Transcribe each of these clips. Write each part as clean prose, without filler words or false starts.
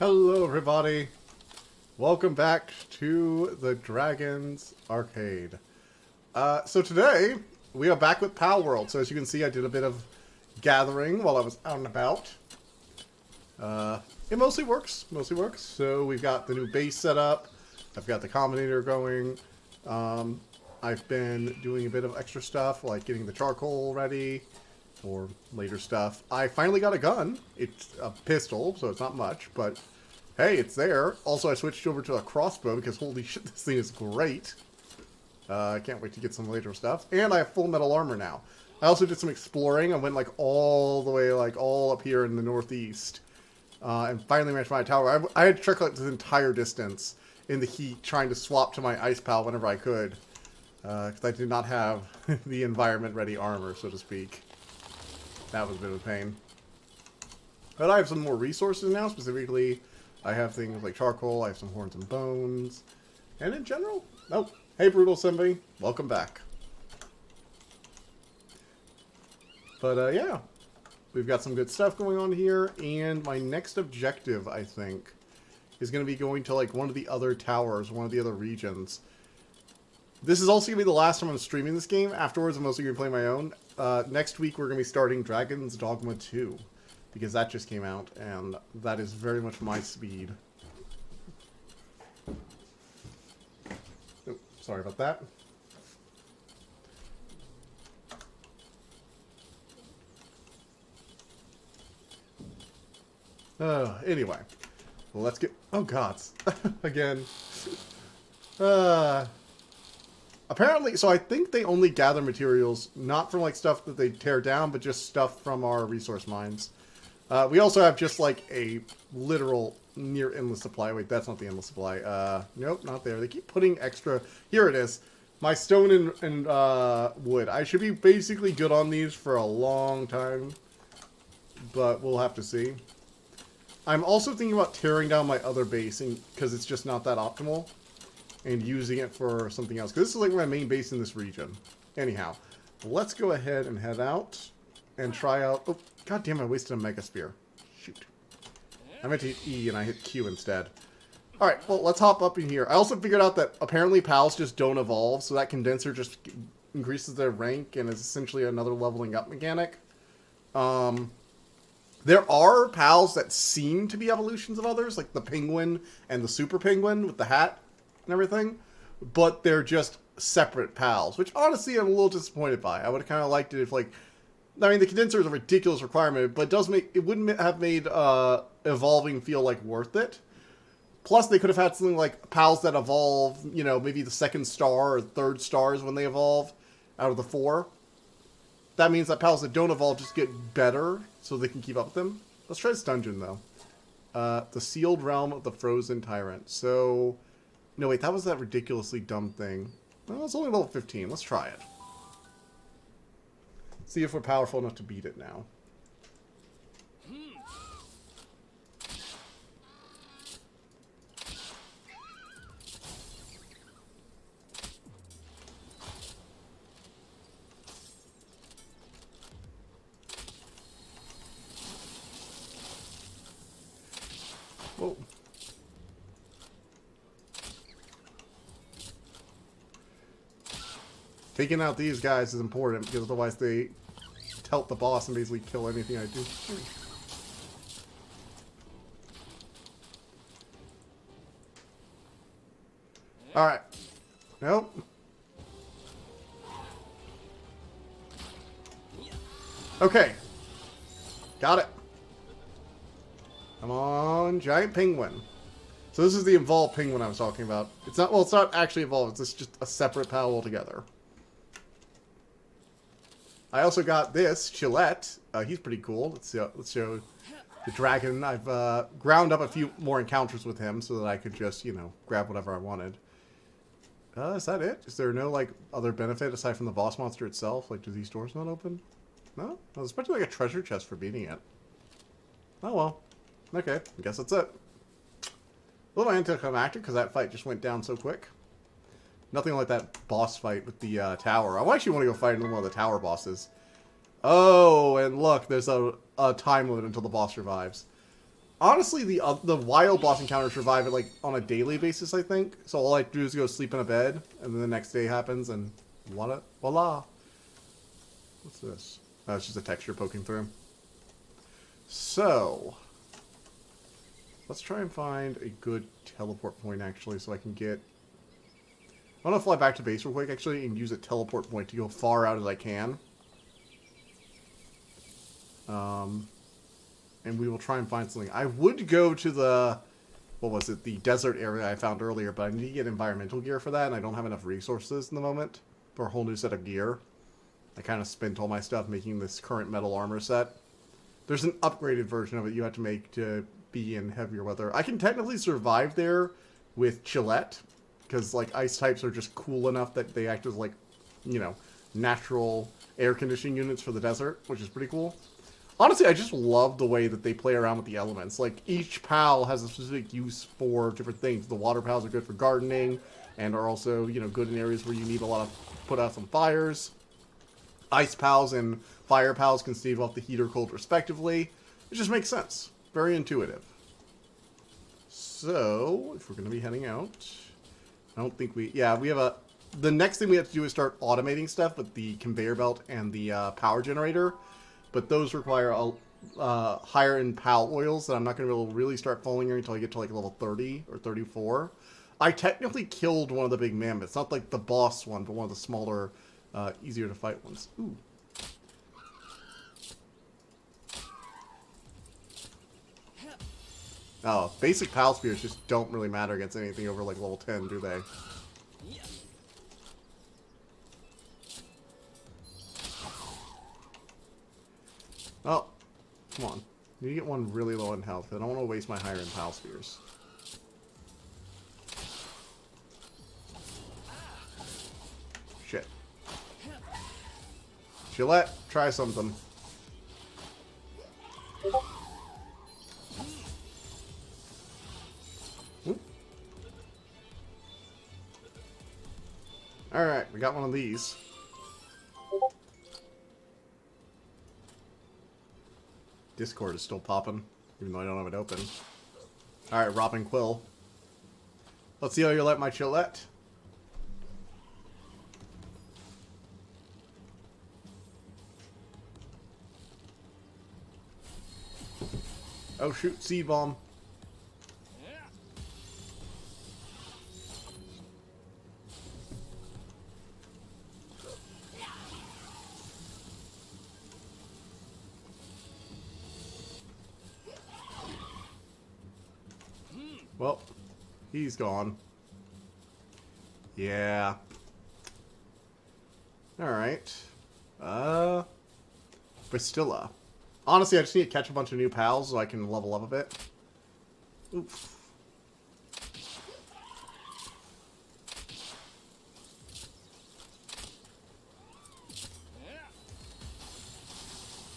Hello everybody! Welcome back to the Dragons Arcade. So today, we are back with Palworld. So as you can see, I did a bit of gathering while I was out and about. It mostly works, So we've got the new base set up. I've got the combinator going. I've been doing a bit of extra stuff, like getting the charcoal ready. Or later stuff. I finally got a gun. It's a pistol, so it's not much, but hey, it's there. Also, I switched over to a crossbow because holy shit, this thing is great. I can't wait to get some later stuff. And I have full metal armor now. I also did some exploring. I went like all the way, like all up here in the northeast. And finally managed to find a tower. I had to trek like this entire distance in the heat trying to swap to my ice pal whenever I could. Because I did not have the environment ready armor, so to speak. That was a bit of a pain. But I have some more resources now. Specifically, I have things like charcoal, I have some horns and bones. And in general, oh, hey Brutal Simbi, welcome back. But yeah, we've got some good stuff going on here. And my next objective, I think, is going to be going to like one of the other towers, one of the other regions. This is also going to be the last time I'm streaming this game. Afterwards, I'm mostly going to play my own. Next week, we're going to be starting Dragon's Dogma 2. Because that just came out, and that is very much my speed. Oh, sorry about that. Anyway. Let's get... Oh, gods. Again. Apparently, so I think they only gather materials, not from like stuff that they tear down, but just stuff from our resource mines. We also have just like a literal near endless supply. Wait, that's not the endless supply. Nope, not there. They keep putting extra. Here it is. My stone and wood. I should be basically good on these for a long time, but we'll have to see. I'm also thinking about tearing down my other base because it's just not that optimal. And using it for something else. Because this is like my main base in this region. Anyhow, let's go ahead and head out and try out... Oh, god damn, I wasted a Mega Spear. Shoot. I meant to hit E and I hit Q instead. Alright, well, let's hop up in here. I also figured out that apparently pals just don't evolve, so that condenser just increases their rank and is essentially another leveling up mechanic. There are pals that seem to be evolutions of others, like the penguin and the super penguin with the hat and everything, but they're just separate pals, which honestly I'm a little disappointed by. I would have kind of liked it if, like, I mean, the condenser is a ridiculous requirement, but it does make, it wouldn't have made evolving feel like worth it. Plus, they could have had something like pals that evolve, you know, maybe the second star or third stars when they evolve out of the 4. That means that pals that don't evolve just get better, so they can keep up with them. Let's try this dungeon, though. The Sealed Realm of the Frozen Tyrant. So... No, wait, that was that ridiculously dumb thing. Well, it's only level 15. Let's try it. See if we're powerful enough to beat it now. Whoa. Taking out these guys is important, because otherwise they telt the boss and basically kill anything I do. Alright. Nope. Okay. Got it. Come on, giant penguin. So this is the evolved penguin I was talking about. It's not, well, it's not actually evolved, it's just a separate pal altogether. I also got this, Chillette. He's pretty cool. Let's show the dragon. I've ground up a few more encounters with him so that I could just, you know, grab whatever I wanted. Is that it? Is there no, like, other benefit aside from the boss monster itself? Like, do these doors not open? No? I was expecting, like, a treasure chest for beating it. Oh, well. Okay, I guess that's it. A little anticlimactic because that fight just went down so quick. Nothing like that boss fight with the tower. I actually want to go fight one of the tower bosses. Oh, and look, there's a time limit until the boss revives. Honestly, the wild boss encounters revive it like on a daily basis, I think. So all I do is go sleep in a bed, and then the next day happens, and voila. What's this? Oh, it's just a texture poking through. So, let's try and find a good teleport point, actually, so I can get... I want to fly back to base real quick, actually, and use a teleport point to go far out as I can. And we will try and find something. I would go to the... What was it? The desert area I found earlier, but I need to get environmental gear for that, and I don't have enough resources in the moment for a whole new set of gear. I kind of spent all my stuff making this current metal armor set. There's an upgraded version of it you have to make to be in heavier weather. I can technically survive there with Chillette, because like ice types are just cool enough that they act as like, you know, natural air conditioning units for the desert, which is pretty cool. Honestly, I just love the way that they play around with the elements. Like, each PAL has a specific use for different things. The water PALs are good for gardening, and are also, you know, good in areas where you need a lot of put out some fires. Ice PALs and fire PALs can stave off the heat or cold, respectively. It just makes sense. Very intuitive. So, if we're going to be heading out, I don't think we... Yeah, we have a... The next thing we have to do is start automating stuff with the conveyor belt and the power generator. But those require higher end PAL oils that I'm not going to be able to really start falling in until I get to like level 30 or 34. I technically killed one of the big mammoths. Not like the boss one, but one of the smaller, easier to fight ones. Ooh. Oh, basic PAL spears just don't really matter against anything over like level 10, do they? Oh, come on. I need to get one really low in health. I don't want to waste my higher end PAL spears. Shit. Gillette, try something. Alright, we got one of these. Discord is still popping, even though I don't have it open. Alright, Robin Quill. Let's see how you like my Chillette. Oh shoot, seed bomb. Well, he's gone. Yeah. Alright. Bastilla. Honestly, I just need to catch a bunch of new pals so I can level up a bit. Oof.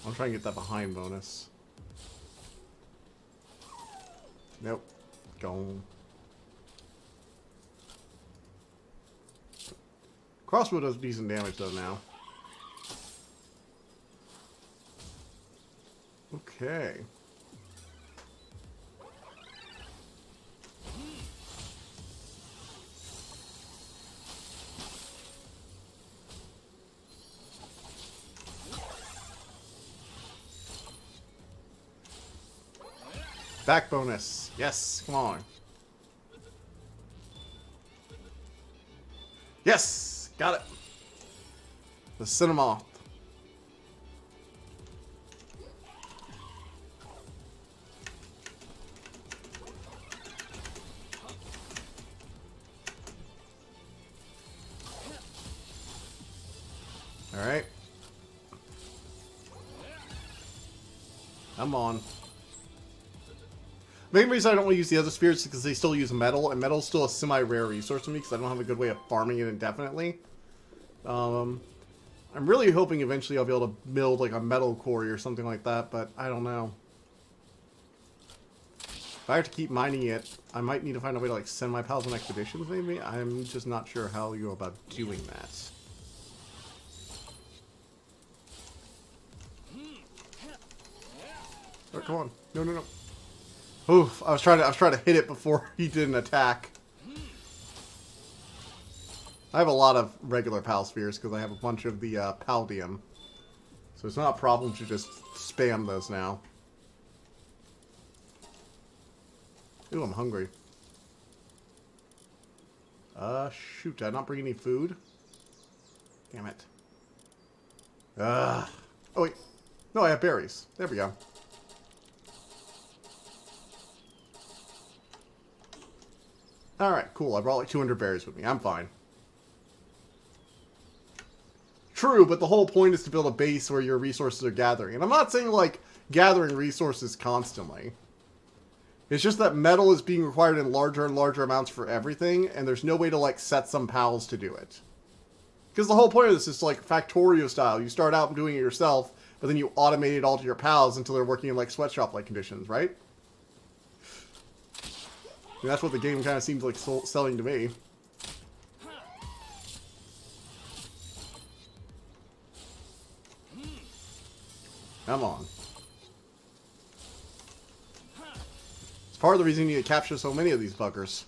I'll try and get that behind bonus. Nope. Gone. Crossbow does decent damage though now. Okay. Back bonus. Yes, come on. Yes! Got it. The Cinnamoth. Alright. Come on. The main reason I don't want to use the other spirits is because they still use metal, and metal is still a semi-rare resource for me because I don't have a good way of farming it indefinitely. I'm really hoping eventually I'll be able to build like a metal quarry or something like that, but I don't know. If I have to keep mining it, I might need to find a way to like send my pals on expeditions maybe? I'm just not sure how you go about doing that. Oh, come on. No, no, no. Oof, I was trying to hit it before he did an attack. I have a lot of regular Pal Spheres because I have a bunch of the Paldium. So it's not a problem to just spam those now. Ooh, I'm hungry. Shoot, did I not bring any food? Damn it. Oh, wait. No, I have berries. There we go. Alright, cool. I brought like 200 berries with me. I'm fine. True, but the whole point is to build a base where your resources are gathering. And I'm not saying, like, gathering resources constantly. It's just that metal is being required in larger and larger amounts for everything, and there's no way to, like, set some pals to do it. Because the whole point of this is, like, Factorio style. You start out doing it yourself, but then you automate it all to your pals until they're working in, like, sweatshop-like conditions, right? And that's what the game kind of seems like selling to me. Come on. It's part of the reason you need to capture so many of these buggers.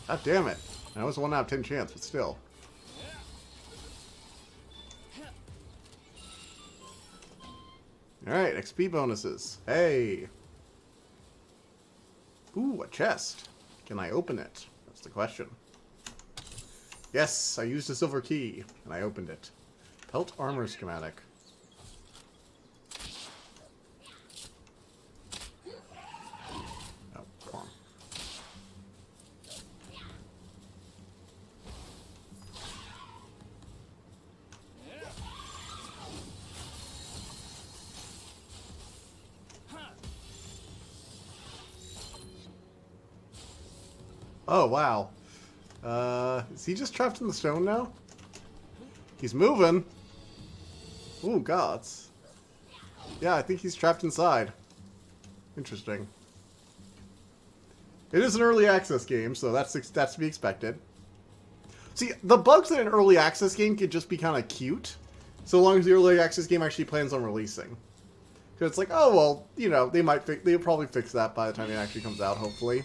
God damn it. That was a 1 out of 10 chance, but still. Alright, XP bonuses. Hey. Ooh, a chest. Can I open it? That's the question. Yes, I used a silver key, and I opened it. Pelt armor schematic. Oh, come on. Oh, wow. Is he just trapped in the stone now? He's moving. Ooh, gods. Yeah, I think he's trapped inside. Interesting. It is an early access game, so that's to be expected. See, the bugs in an early access game could just be kind of cute, so long as the early access game actually plans on releasing. Because it's like, oh, well, you know, they'll probably fix that by the time it actually comes out, hopefully.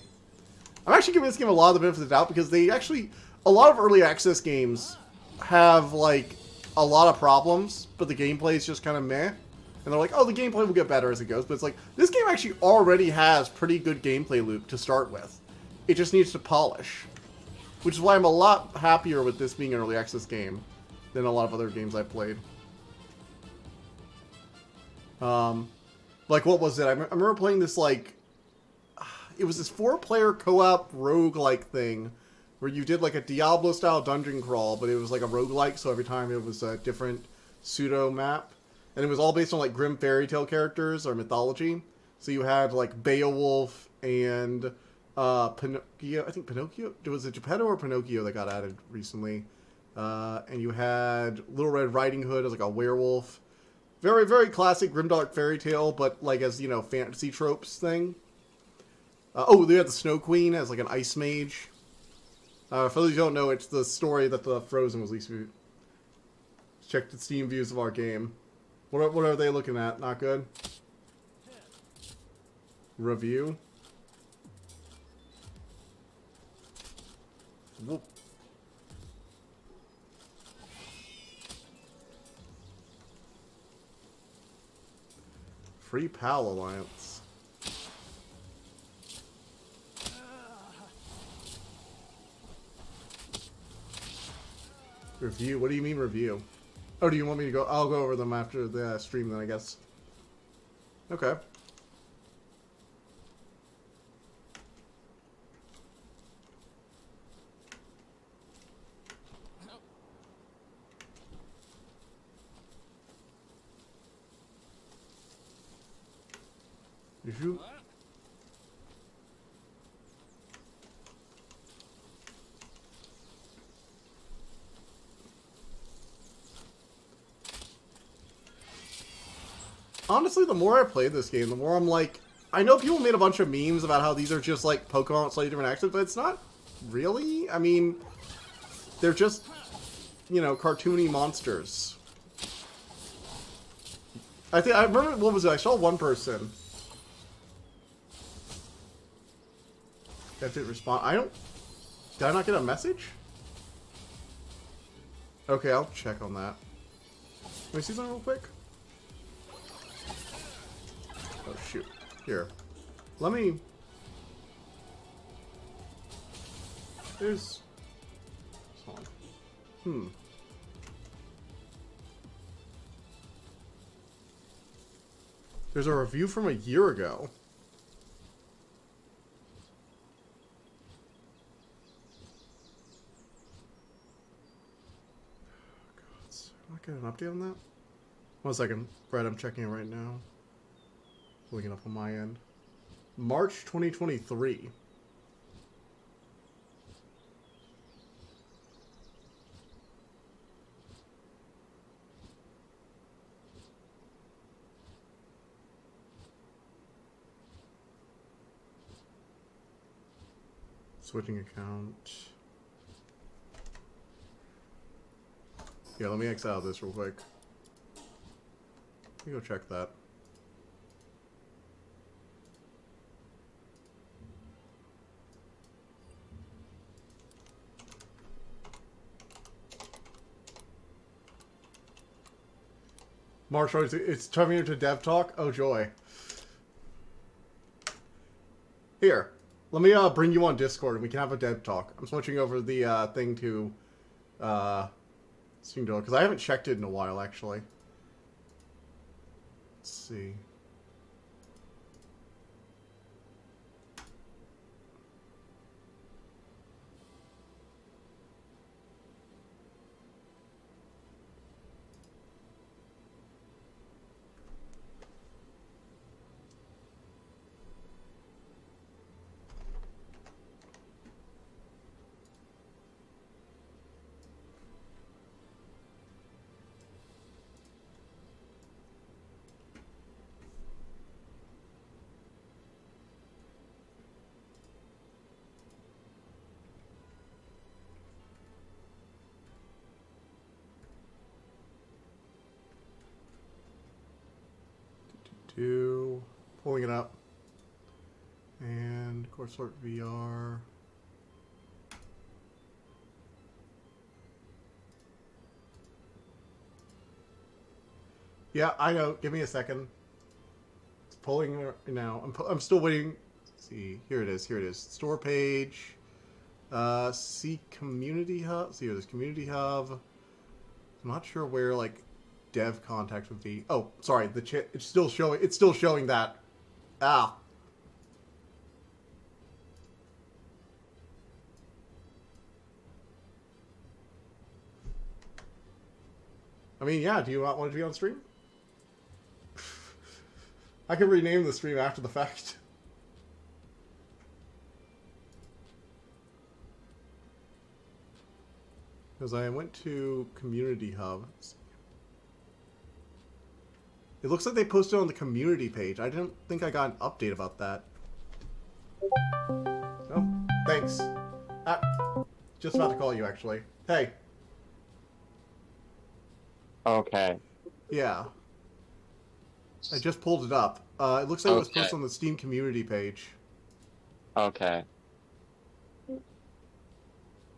I'm actually giving this game a lot of the benefit of the doubt because a lot of early access games have, like, a lot of problems, but the gameplay is just kind of meh. And they're like, oh, the gameplay will get better as it goes. But it's like, this game actually already has pretty good gameplay loop to start with. It just needs to polish. Which is why I'm a lot happier with this being an early access game than a lot of other games I've played. Like, what was it? I remember playing this, like... It was this 4-player co-op roguelike thing where you did like a Diablo-style dungeon crawl, but it was like a roguelike, so every time it was a different pseudo-map. And it was all based on like grim fairy tale characters or mythology. So you had like Beowulf and Pinocchio. I think Pinocchio... Was it Geppetto or Pinocchio that got added recently? And you had Little Red Riding Hood as like a werewolf. Very, very classic grimdark fairy tale, but like as, you know, fantasy tropes thing. Oh, they had the Snow Queen as like an ice mage. For those who don't know, it's the story that the Frozen was least viewed. Check the Steam views of our game. What are they looking at? Not good? Review? Whoop. Free Pal Alliance. Review? What do you mean review? Oh, do you want me to go? I'll go over them after the stream then, I guess. Okay. Review? Honestly, the more I play this game, the more I'm like... I know people made a bunch of memes about how these are just like Pokemon with slightly different accents, but it's not really. I mean, they're just you know, cartoony monsters. I remember, what was it? I saw one person that didn't respond. Did I not get a message? Okay, I'll check on that. Let me see something real quick. Oh, shoot. Here. Let me... There's... Hold on. There's a review from a year ago. God, can I get an update on that? 1 second. Brett, I'm checking it right now. Looking up on my end. March 2023. Switching account. Yeah, let me X out of this real quick. Let me go check that. March, it's coming into Dev Talk? Oh, joy. Here. Let me bring you on Discord and we can have a Dev Talk. I'm switching over the thing to Steam Door because I haven't checked it in a while, actually. Let's see. Pulling it up. And course sort VR. Yeah, I know. Give me a second. It's pulling now. I'm still waiting. Let's see, here it is. Here it is. Store page. See community hub. See here, there's community hub. I'm not sure where like dev contact would be. Oh, sorry. The chat. It's still showing. It's still showing that. Ah. I mean, yeah. Do you not want to be on stream? I can rename the stream after the fact. Because I went to Community Hub. It looks like they posted on the community page. I didn't think I got an update about that. Oh, thanks. Just about to call you, actually. Hey. Okay. Yeah. I just pulled it up. It looks like it was posted on the Steam community page. Okay.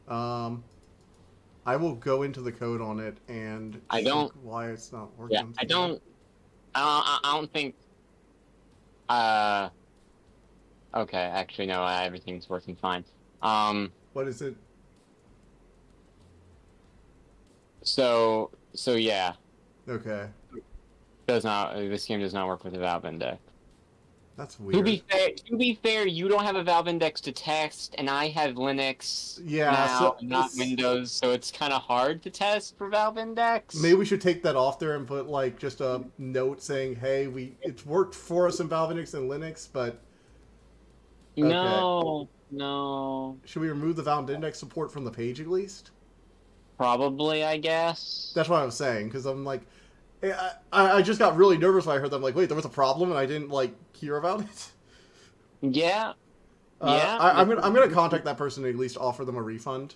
I will go into the code on it and check why it's not working. Yeah, I don't think. Okay, actually, no. Everything's working fine. What is it? So yeah. Okay. This game does not work with a Valve index. That's weird. To be fair, you don't have a Valve index to test, and I have Linux now, so not Windows, so it's kind of hard to test for Valve index. Maybe we should take that off there and put like just a note saying, "Hey, it's worked for us in Valve index and Linux, but." Okay. No. Should we remove the Valve index support from the page at least? Probably, I guess. That's what I was saying, because I'm like, I just got really nervous when I heard that. I'm like, wait, there was a problem, and I didn't like hear about it. Yeah. I'm gonna contact that person and at least offer them a refund.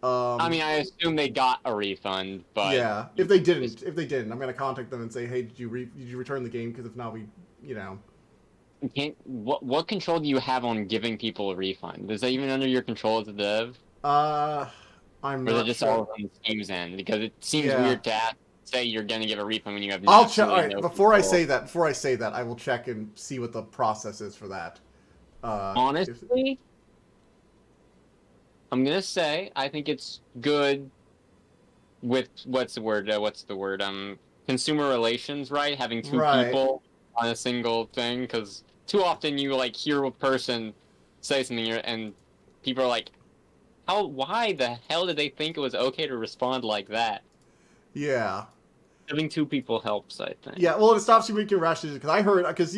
I mean, I assume they got a refund, but yeah, if they didn't, I'm gonna contact them and say, hey, did you return the game? Because if not, what control do you have on giving people a refund? Is that even under your control as a dev? I'm or is not it just sure. all on the Steam's end? Because it seems weird to say you're gonna give a refund when you have I'll check. All right, no before control. I say that, I will check and see what the process is for that. Honestly, I'm gonna say I think it's good with what's the word? Consumer relations, right? Having two people on a single thing, because too often you like hear a person say something and people are like, why the hell did they think it was okay to respond like that? Yeah. Having two people helps, I think. Yeah, well, it stops you making rash decisions. Because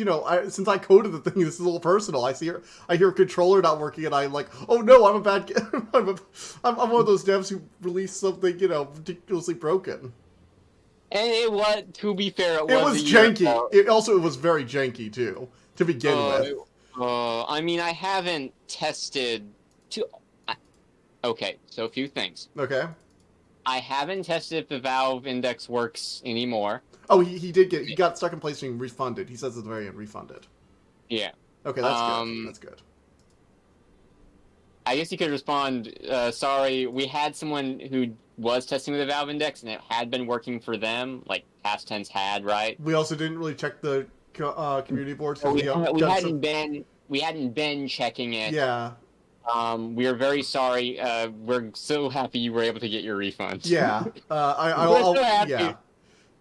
since I coded the thing, this is a little personal. I hear a controller not working, and I'm like, oh no, I'm a bad. I'm one of those devs who released something, ridiculously broken. And to be fair, it was janky. It was very janky too to begin with. I mean, I haven't tested. Okay, so a few things. Okay. I haven't tested if the Valve Index works anymore. Oh, he got stuck in place being refunded. He says at the very end, refunded. Yeah. Okay, that's good. That's good. I guess you could respond, sorry, we had someone who was testing with the Valve Index, and it had been working for them, like past tense had, right? We also didn't really check the community boards. We hadn't been checking it. Yeah. We are very sorry. We're so happy you were able to get your refund. Yeah. We're so happy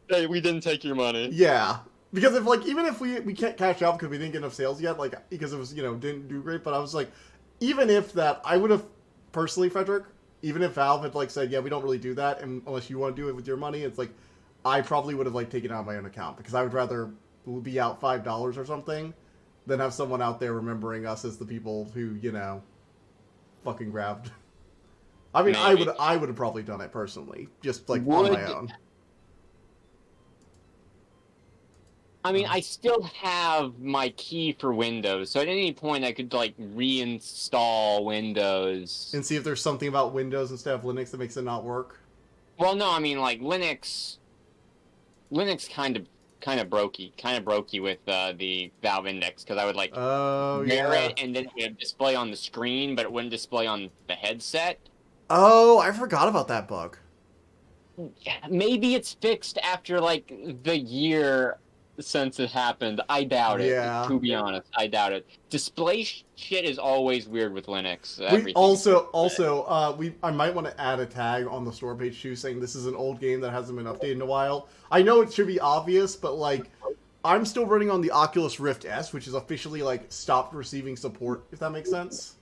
that we didn't take your money. Yeah. Because even if we can't cash out because we didn't get enough sales yet, because it was, didn't do great, but I was like, even if that, I would have, personally, Frederick, even if Valve had, said, yeah, we don't really do that, and unless you want to do it with your money, it's I probably would have, taken it out of my own account, because I would rather be out $5 or something than have someone out there remembering us as the people who, fucking grabbed. I mean, maybe. I would have probably done it personally, just on my own. I mean, I still have my key for Windows, so at any point I could reinstall Windows and see if there's something about Windows instead of Linux that makes it not work. Well, no, I mean Linux kind of brokey with the Valve Index, because I would wear it and then it would display on the screen, but it wouldn't display on the headset. Oh, I forgot about that bug. Yeah, maybe it's fixed after the year since it happened. I doubt it. Yeah. To be honest, I doubt it. Display shit is always weird with Linux. I might want to add a tag on the store page too, saying this is an old game that hasn't been updated in a while. I know it should be obvious, but I'm still running on the Oculus Rift S, which is officially stopped receiving support. If that makes sense.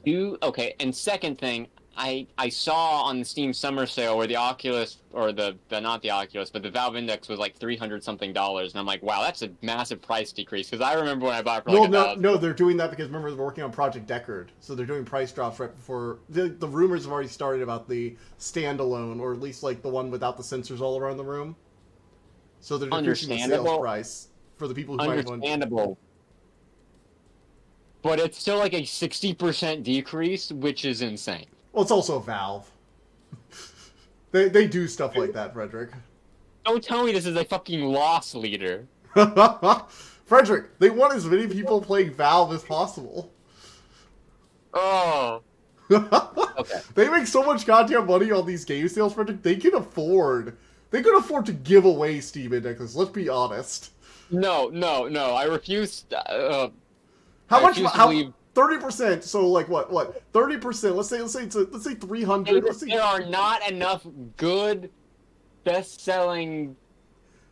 Okay. And second thing, I saw on the Steam Summer Sale where the Oculus, or not the Oculus, but the Valve Index was $300 something, and I'm like, wow, that's a massive price decrease, because I remember when I bought it for No, they're doing that because remember they're working on Project Deckard, so they're doing price drops right before the rumors have already started about the standalone, or at least the one without the sensors all around the room. So they're decreasing the sales price for the people who might want. Understandable. But it's still a 60% decrease, which is insane. Well, it's also Valve. They do stuff like that, Frederick. Don't tell me this is a fucking loss leader. Frederick, they want as many people playing Valve as possible. Oh. Okay. They make so much goddamn money on these game sales, Frederick. They could afford to give away Steam indexes. Let's be honest. No. I refuse. How much? 30%. So what? 30%. Let's say 300. There are not enough good, best-selling.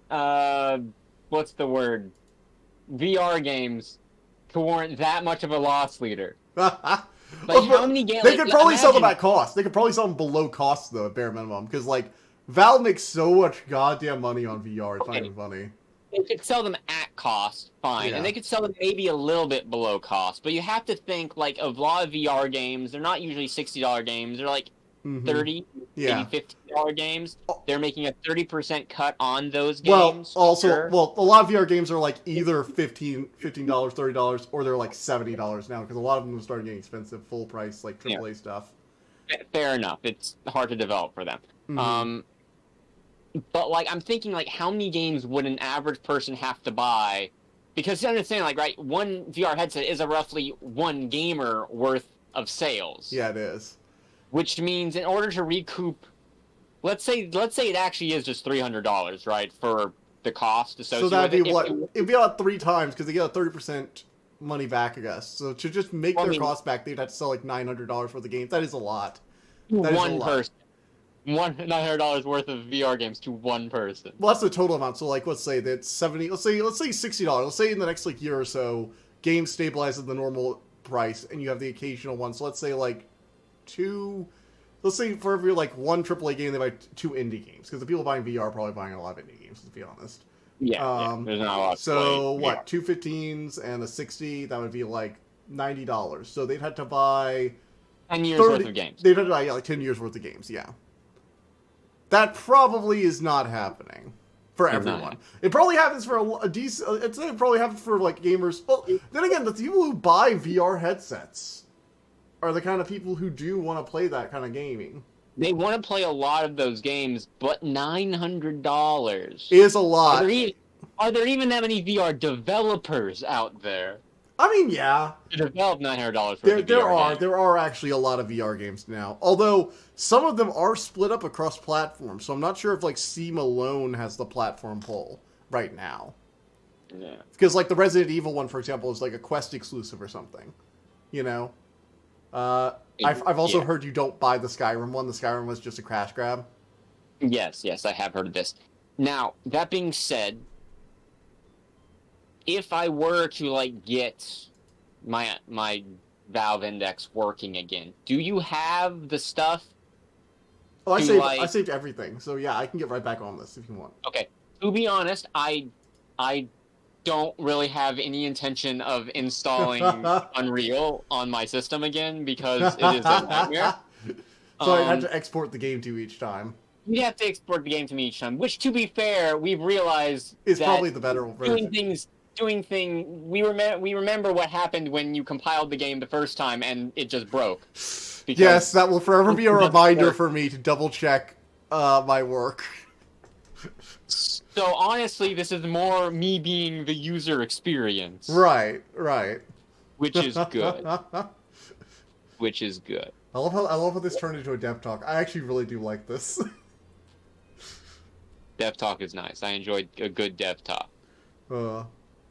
What's the word? VR games to warrant that much of a loss leader. How many games? They could probably sell them at cost. They could probably sell them below cost though, at bare minimum, because Valve makes so much goddamn money on VR. It's not even funny. They could sell them at cost, fine, and they could sell them maybe a little bit below cost. But you have to think a lot of VR games. They're not usually $60 games. They're $30, maybe $50 games. They're making a 30% cut on those games. A lot of VR games are either $15, $30, or they're $70 now, because a lot of them are starting getting expensive, full price AAA stuff. fair enough. It's hard to develop for them. Mm-hmm. But like I'm thinking like how many games would an average person have to buy? Because you understand, like, right, one VR headset is a roughly one gamer worth of sales. Yeah, it is. Which means in order to recoup, let's say it actually is just $300, right, for the cost associated So that'd with be it. what? It'd be about 3 times because they get a 30% money back, I guess. So to just make their cost back, they'd have to sell like $900 worth of games. That is a lot. That is one person. $900 worth of VR games to one person. Well, that's the total amount. So, like, let's say that's 70. Let's say $60. Let's say in the next like year or so, games stabilize at the normal price, and you have the occasional one. So let's say like 2. Let's say for every like 1 AAA game, they buy 2 indie games because the people buying VR are probably buying a lot of indie games. To be honest. Yeah. There's not a lot. So what? 2 15s and a 60. That would be like $90. So they'd have to buy 10 years worth of games. They'd have to buy like 10 years worth of games. Yeah. That probably is not happening for everyone. It probably happens for a decent. It probably happens for like gamers. Well, then again, the people who buy VR headsets are the kind of people who do want to play that kind of gaming. They want to play a lot of those games, but $900 is a lot. Are there even that many VR developers out there? I mean, yeah. To develop $900 for there are actually a lot of VR games now. Although some of them are split up across platforms, so I'm not sure if like Steam alone has the platform pull right now. Yeah. Because like the Resident Evil one, for example, is like a Quest exclusive or something. You know. I've also heard you don't buy the Skyrim one. The Skyrim was just a crash grab. Yes, I have heard of this. Now that being said, if I were to like get my Valve Index working again, do you have the stuff? Oh, I saved everything, so yeah, I can get right back on this if you want. Okay, to be honest, I don't really have any intention of installing Unreal on my system again because it is a nightmare. So I'd have to export the game to you each time. You'd have to export the game to me each time, which, to be fair, we've realized is probably the better version. We remember what happened when you compiled the game the first time and it just broke. Yes, that will forever be a reminder for me to double check my work. So honestly, this is more me being the user experience. Right. Which is good. Which is good. I love how this turned into a dev talk. I actually really do like this. Dev talk is nice. I enjoyed a good dev talk.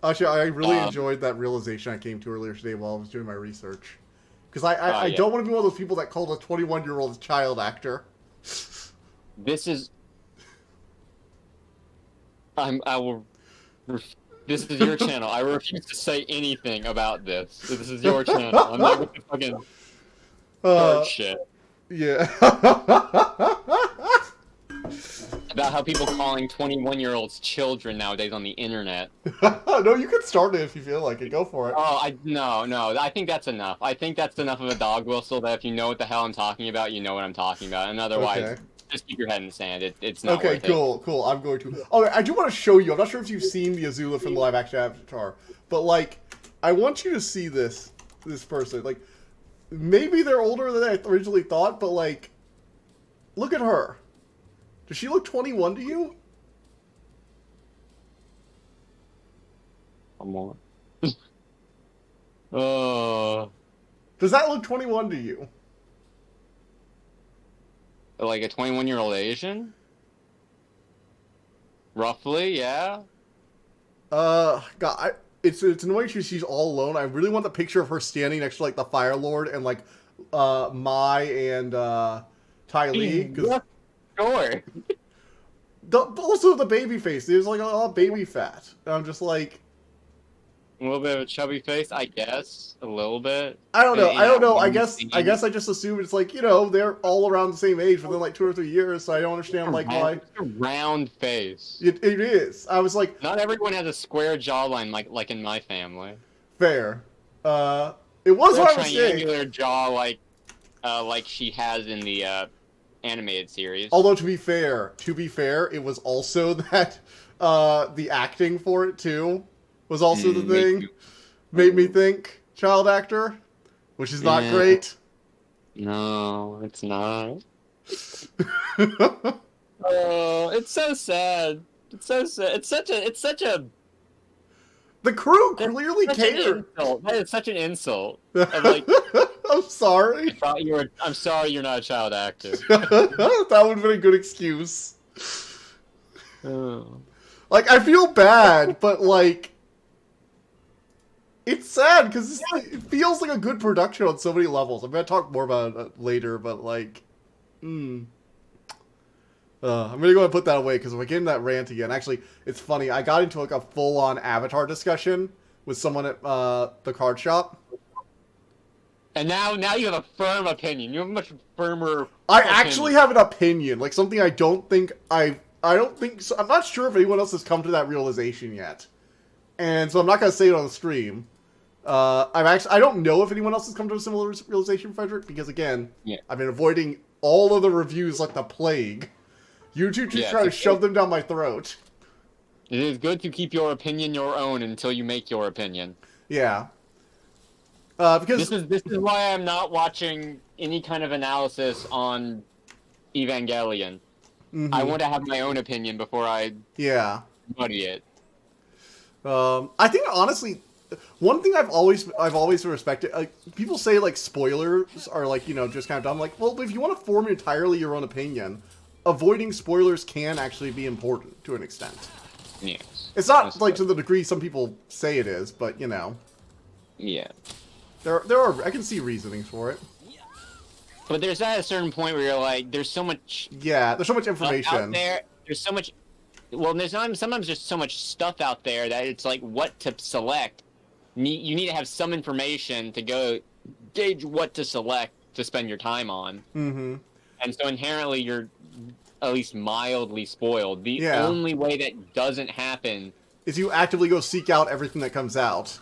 Actually, I really enjoyed that realization I came to earlier today while I was doing my research. Because I don't want to be one of those people that called a 21-year-old a child actor. This is... This is your channel. I refuse to say anything about this. This is your channel. I'm not going to fucking start shit. Yeah. About how people calling 21-year-olds children nowadays on the internet. No, you can start it if you feel like it. Go for it. No. I think that's enough. I think that's enough of a dog whistle that if you know what the hell I'm talking about, you know what I'm talking about. And otherwise, just keep your head in the sand. It's not worth it. Okay, cool. I'm going to. Okay, I do want to show you. I'm not sure if you've seen the Azula from the live-action Avatar, but like, I want you to see this person. Like, maybe they're older than I originally thought, but like, look at her. Does she look 21 to you? Come on. Does that look 21 to you? Like a 21-year-old Asian? Roughly, yeah. God, it's annoying she's all alone. I really want the picture of her standing next to like the Fire Lord and like Mai and Ty Lee. Sure. Also the baby face. There's like a lot of baby fat. And I'm just like, a little bit of a chubby face, I guess. A little bit. I don't know. I guess I just assume it's like, you know, they're all around the same age within like 2 or 3 years, so I don't understand like why. It's a round face. It is. I was like, not everyone has a square jawline like in my family. Fair. It was what I was saying. Triangular jaw like she has in the animated series. Although to be fair, it was also that the acting for it too was also the thing. Made me think child actor, which is not great. No, it's not. Oh, it's so sad. It's so sad. It's such a The crew that's clearly such an cared. insult. That is such an insult. Of like, I'm sorry. I'm sorry you're not a child actor. That would have been a good excuse. Oh. Like, I feel bad, but like, it's sad because it feels like a good production on so many levels. I'm gonna talk more about it later, but like, I'm gonna go and put that away because if I get in that rant again, actually, it's funny. I got into like a full-on Avatar discussion with someone at the card shop. And now you have a firm opinion. You have a much firmer. I opinion. actually have an opinion, like something I don't think I don't think so. I'm not sure if anyone else has come to that realization yet, and so I'm not gonna say it on the stream. I don't know if anyone else has come to a similar realization, Frederick, because again, I've been avoiding all of the reviews like the plague. YouTube just trying to shove them down my throat. It is good to keep your opinion your own until you make your opinion. Yeah. Because this is why I'm not watching any kind of analysis on Evangelion. Mm-hmm. I want to have my own opinion before I muddy it. I think honestly, one thing I've always respected. People say like spoilers are like just kind of dumb. Like, well, if you want to form entirely your own opinion, avoiding spoilers can actually be important to an extent. Yes. It's not like to the degree some people say it is, but Yeah. There are I can see reasonings for it. But there's at a certain point where you're like, there's so much. Yeah, there's so much information out there. There's so much. Well, there's sometimes just so much stuff out there that it's like what to select. You need to have some information to go gauge what to select to spend your time on. Mm-hmm. And so inherently you're at least mildly spoiled. The only way that doesn't happen is you actively go seek out everything that comes out.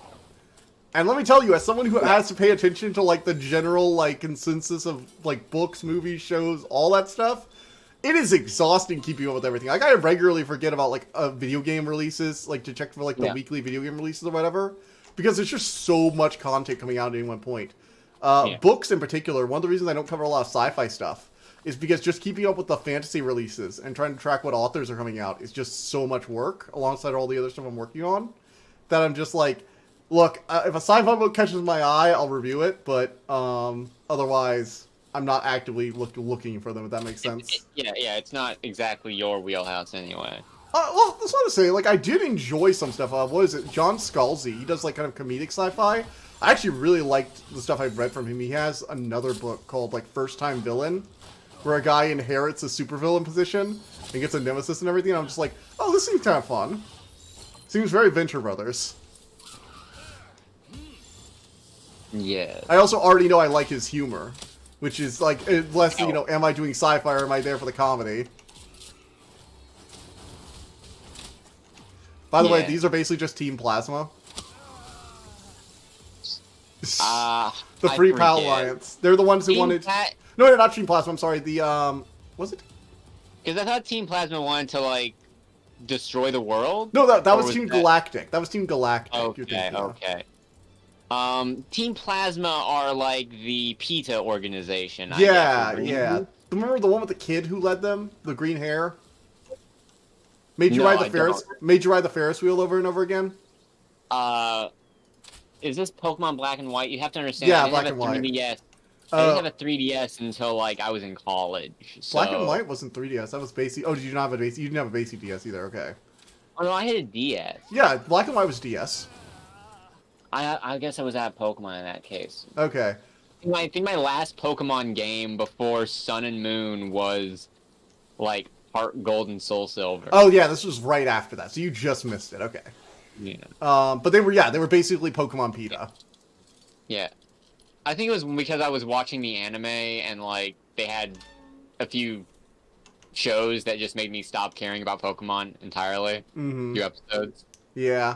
And let me tell you, as someone who has to pay attention to like the general like consensus of like books, movies, shows, all that stuff, it is exhausting keeping up with everything. Like I regularly forget about like video game releases, like to check for like the weekly video game releases or whatever, because there's just so much content coming out at any one point. Books in particular, one of the reasons I don't cover a lot of sci-fi stuff is because just keeping up with the fantasy releases and trying to track what authors are coming out is just so much work alongside all the other stuff I'm working on that I'm just like, look, if a sci-fi book catches my eye, I'll review it, but otherwise, I'm not actively looking for them, if that makes sense. Yeah, it's not exactly your wheelhouse anyway. Well, that's what I'm saying. Like, I did enjoy some stuff. What is it? John Scalzi. He does, like, kind of comedic sci-fi. I actually really liked the stuff I've read from him. He has another book called, like, First Time Villain, where a guy inherits a supervillain position and gets a nemesis and everything. And I'm just like, oh, this seems kind of fun. Seems very Venture Brothers. Yeah. I also already know I like his humor, which is like less, am I doing sci-fi or am I there for the comedy? By the way, these are basically just Team Plasma. The Free Pal Alliance. They're the ones who wanted. No, they're not Team Plasma. I'm sorry. The was it? Because I thought Team Plasma wanted to like destroy the world. No, that was Team Galactic. That was Team Galactic. Okay. Team Plasma are like the PETA organization. Yeah. Remember the one with the kid who led them? The green hair? Made you ride the Ferris wheel over and over again? Is this Pokemon Black and White? You have to understand. Yeah, Black and White. 3DS. I didn't have a 3DS until like I was in college. So. Black and White wasn't 3DS. That was basic. Oh, did you not have a basic? You didn't have a basic DS either. Okay. Oh no, I had a DS. Yeah, Black and White was DS. I guess I was at Pokemon in that case. Okay. I think my last Pokemon game before Sun and Moon was like Heart Gold and Soul Silver. Oh yeah, this was right after that, so you just missed it. Okay. Yeah. But they were basically Pokemon PETA. Yeah. I think it was because I was watching the anime and like they had a few shows that just made me stop caring about Pokemon entirely. Mm-hmm. A few episodes. Yeah.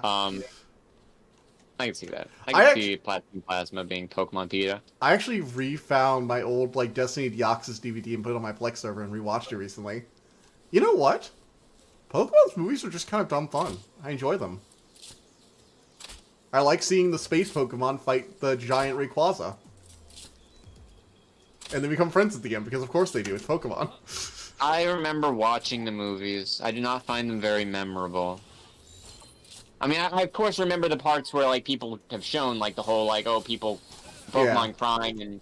I can see that. I can see Platinum Plasma being Pokemon PETA. I actually refound my old like Destiny Deoxys DVD and put it on my Plex server and rewatched it recently. You know what? Pokemon's movies are just kind of dumb fun. I enjoy them. I like seeing the space Pokemon fight the giant Rayquaza. and they become friends at the end because of course they do. It's Pokemon. I remember watching the movies. I do not find them very memorable. I mean, I of course remember the parts where like people have shown like the whole like Pokemon crying and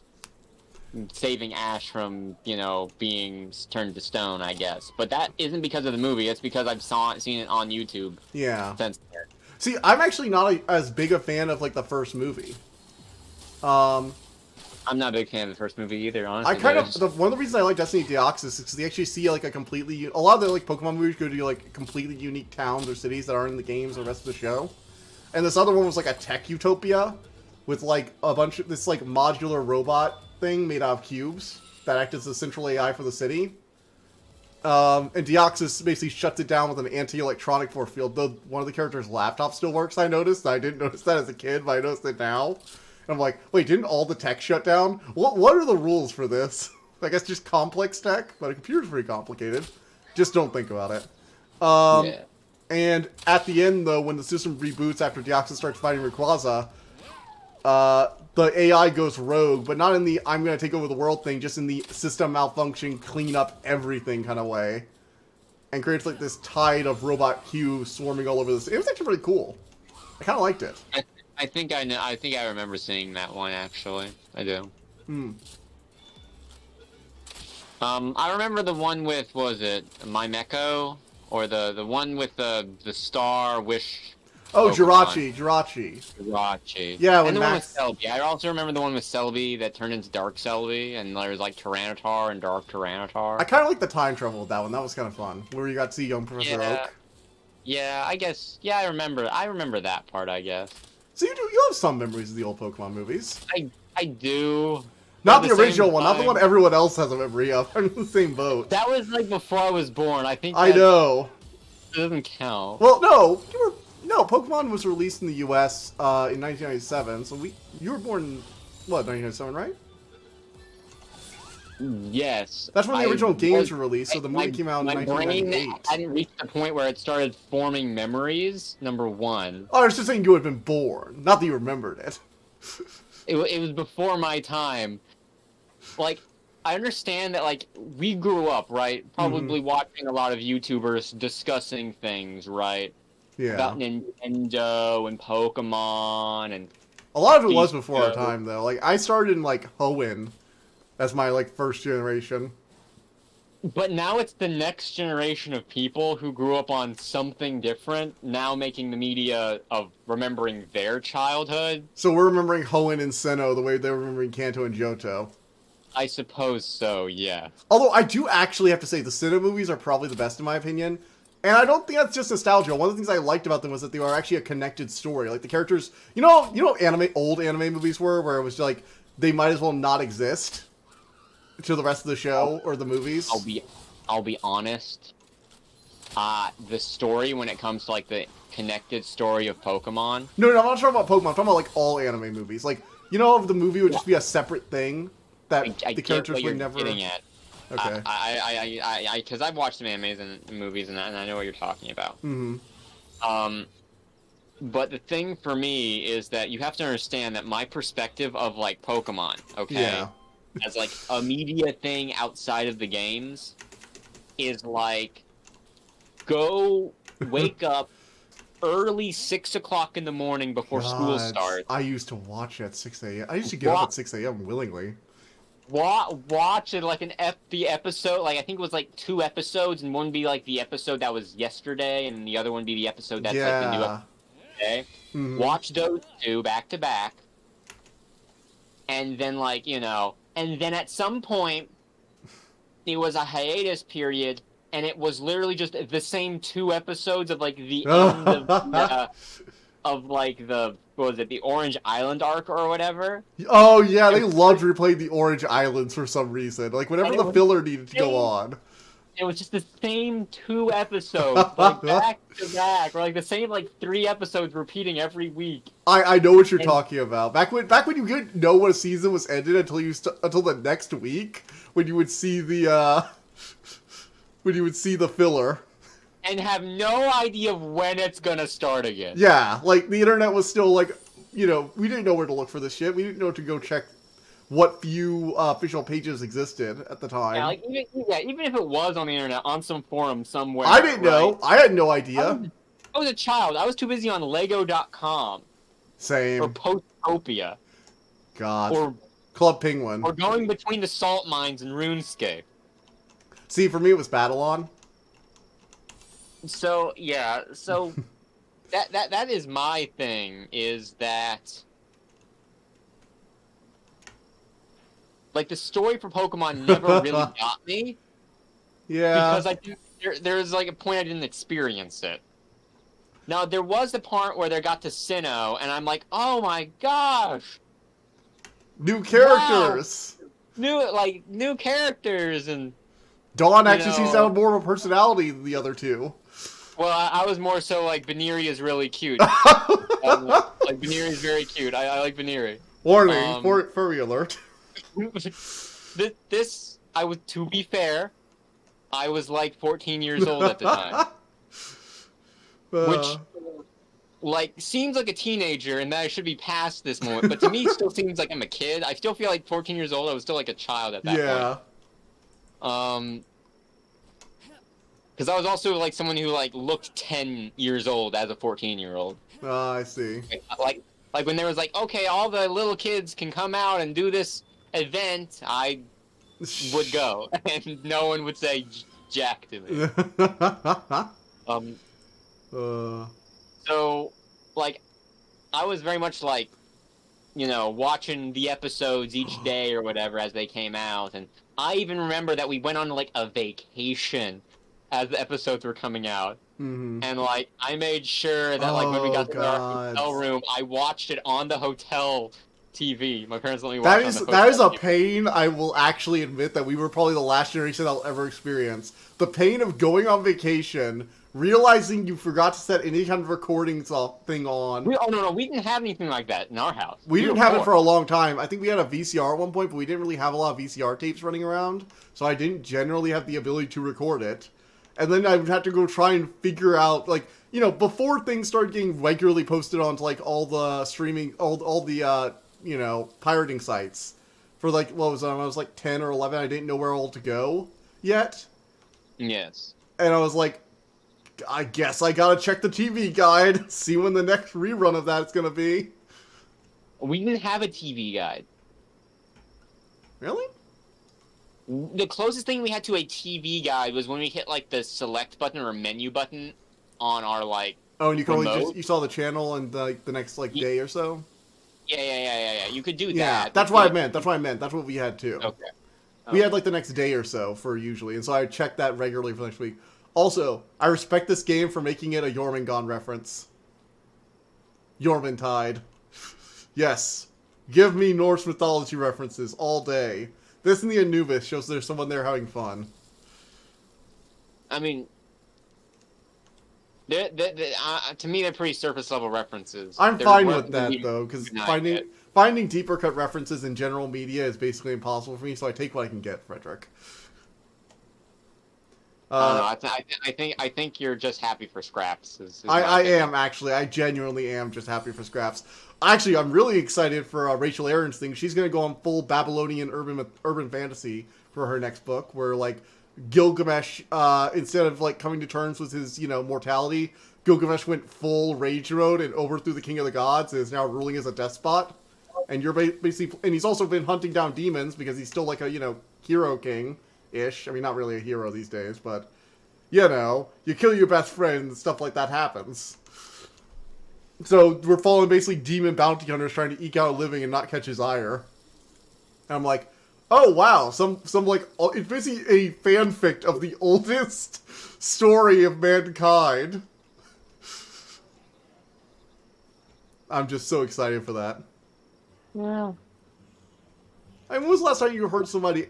saving Ash from being turned to stone, I guess. But that isn't because of the movie. It's because I've seen it on YouTube. Yeah. Since then. See, I'm actually not as big a fan of like the first movie. I'm not a big fan of the first movie either, honestly. I kind of one of the reasons I like Destiny Deoxys is because they actually see like a lot of the like Pokemon movies go to like completely unique towns or cities that aren't in the games or the rest of the show, and this other one was like a tech utopia with like a bunch of this like modular robot thing made out of cubes that act as the central AI for the city. And Deoxys basically shuts it down with an anti-electronic force field. Though one of the characters' laptop still works, I noticed. I didn't notice that as a kid, but I noticed it now. And I'm like, wait, didn't all the tech shut down? What are the rules for this? I guess just complex tech, but a computer's pretty complicated. Just don't think about it. Yeah. And at the end, though, when the system reboots after Deoxys starts fighting Rayquaza, the AI goes rogue, but not in the I'm going to take over the world thing, just in the system malfunction, clean up everything kind of way. And creates like this tide of robot cubes swarming all over this. It was actually pretty cool. I kind of liked it. I think I know. I think I remember seeing that one, actually. I do. I remember the one with, what was it, My Meko? Or the one with the Star Wish... Oh, Pokemon. Jirachi. Yeah, and the one with Celebi. I also remember the one with Celebi that turned into Dark Celebi, and there was like Tyranitar and Dark Tyranitar. I kind of like the time travel with that one. That was kind of fun. Where you got to see young Professor Oak. Yeah, I guess. Yeah, I remember that part, I guess. So you have some memories of the old Pokemon movies. I do. Not the original one, not the one everyone else has a memory of. I'm in the same boat. That was like before I was born. I think I know. It doesn't count. Well, no. Pokemon was released in the US in 1997, so you were born, what, 1997, right? Yes. That's when the original games were released, so the movie came out in 1998. My brain hadn't reached the point where it started forming memories, number one. Oh, I was just saying you had been born, not that you remembered it. It was before my time. Like, I understand that, like, we grew up, right? Probably watching a lot of YouTubers discussing things, right? Yeah. About Nintendo and Pokemon and... A lot of it was before our time, though. Like, I started in, like, Hoenn as my, like, first generation. But now it's the next generation of people who grew up on something different, now making the media of remembering their childhood. So we're remembering Hoenn and Sinnoh the way they were remembering Kanto and Johto. I suppose so, yeah. Although I do actually have to say the Sinnoh movies are probably the best in my opinion. And I don't think that's just nostalgia. One of the things I liked about them was that they were actually a connected story. Like the characters, old anime movies were, where it was like they might as well not exist to the rest of the show or the movies. I'll be honest. The story when it comes to like the connected story of Pokemon. No, I'm not talking about Pokemon. I'm talking about like all anime movies. Like if the movie would just be a separate thing that the characters would never. Getting at. Okay. Because I've watched some animes and movies and I know what you're talking about. Mm-hmm. But the thing for me is that you have to understand that my perspective of like Pokemon, okay, yeah. as like a media thing outside of the games, is like go wake up early 6 o'clock in the morning before school starts. I used to watch at 6 a.m. I used to get up at 6 a.m. willingly. Watch it like the episode, like I think it was like 2 episodes, and one be like the episode that was yesterday, and the other one be the episode that's like the new episode. Okay? Mm-hmm. Watch those 2 back to back, and then and then at some point there was a hiatus period, and it was literally just the same 2 episodes of like the end of like the the Orange Island arc or whatever. Oh yeah, they loved replaying the Orange Islands for some reason. Like whenever the filler needed to go on. It was just the same 2 episodes, like back to back, or like the same 3 episodes repeating every week. I know what you're talking about. Back when you didn't know what a season was ended until the next week when you would see the filler. And have no idea of when it's gonna start again. Yeah, like the internet was still we didn't know where to look for this shit. We didn't know to go check what few official pages existed at the time. Yeah, like even if it was on the internet, on some forum somewhere. I didn't know. Right? I had no idea. I was a child. I was too busy on Lego.com or Same. Postopia God. or Club Penguin. going between the salt mines and RuneScape. See, for me, it was Battle-On. So yeah, so that is my thing. Is that like the story for Pokemon never really got me Yeah. because I think there's like a point I didn't experience it. Now there was the part where they got to Sinnoh, and I'm like, oh my gosh, New characters. wow. New characters and. Dawn actually seems to have more of a personality than the other two. Well, I was more so like Baneri is really cute. Like Baneri is very cute. I like Baneri. Warning, furry alert. This I was, to be fair, I was like 14 years old at the time, which like seems like a teenager and that I should be past this moment, but to me it still seems like I'm a kid. I still feel like 14 years old. I was still like a child at that point. Because I was also like someone who like looked 10 years old as a 14-year-old. I see. Like when there was like, okay, all the little kids can come out and do this event, I would go, and no one would say jack to me. So, like, I was very much like, you know, watching the episodes each day or whatever as they came out, and I even remember that we went on like a vacation as the episodes were coming out. Mm-hmm. And like I made sure that like when we got to our hotel room, I watched it on the hotel TV. My parents let me watch that is a pain. I will actually admit that we were probably the last generation I'll ever experience. The pain of going on vacation, realizing you forgot to set any kind of recording thing on. No, we didn't have anything like that in our house. We didn't have it for a long time. I think we had a VCR at one point, but we didn't really have a lot of VCR tapes running around, so I didn't generally have the ability to record it. And then I would have to go try and figure out, like, you know, before things started getting regularly posted onto, like, all the streaming, all the, you know, pirating sites. For, like, what was it? I was, like, 10 or 11. I didn't know where all to go yet. Yes. And I was like, I guess I gotta check the TV guide, see when the next rerun of that is gonna be. We didn't have a TV guide. Really? The closest thing we had to a TV guide was when we hit like the select button or menu button on our like. Oh, and you can remote. only you saw the channel and the next like day or so. Yeah. You could do Yeah, that. that's what I meant. That's what we had too. Okay. We had like the next day or so for usually, and so I checked that regularly for next week. Also, I respect this game for making it a Jormungand reference. Jormuntide. Yes. Give me Norse mythology references all day. This and the Anubis shows there's someone there having fun. I mean, to me, they're pretty surface level references. I'm fine with that though, because finding deeper cut references in general media is basically impossible for me. So I take what I can get, Frederick. I think you're just happy for scraps. I am actually. I genuinely am just happy for scraps. Actually, I'm really excited for Rachel Aaron's thing. She's going to go on full Babylonian urban fantasy for her next book, where like Gilgamesh, instead of like coming to terms with his mortality, Gilgamesh went full rage mode and overthrew the king of the gods and is now ruling as a despot. And you're basically, and he's also been hunting down demons because he's still like a hero king-ish. I mean, not really a hero these days, but you kill your best friend and stuff like that happens. So we're following basically demon bounty hunters trying to eke out a living and not catch his ire. And I'm like, oh wow, some like it's basically a fanfic of the oldest story of mankind. I'm just so excited for that. Yeah. I mean, when was the last time you heard somebody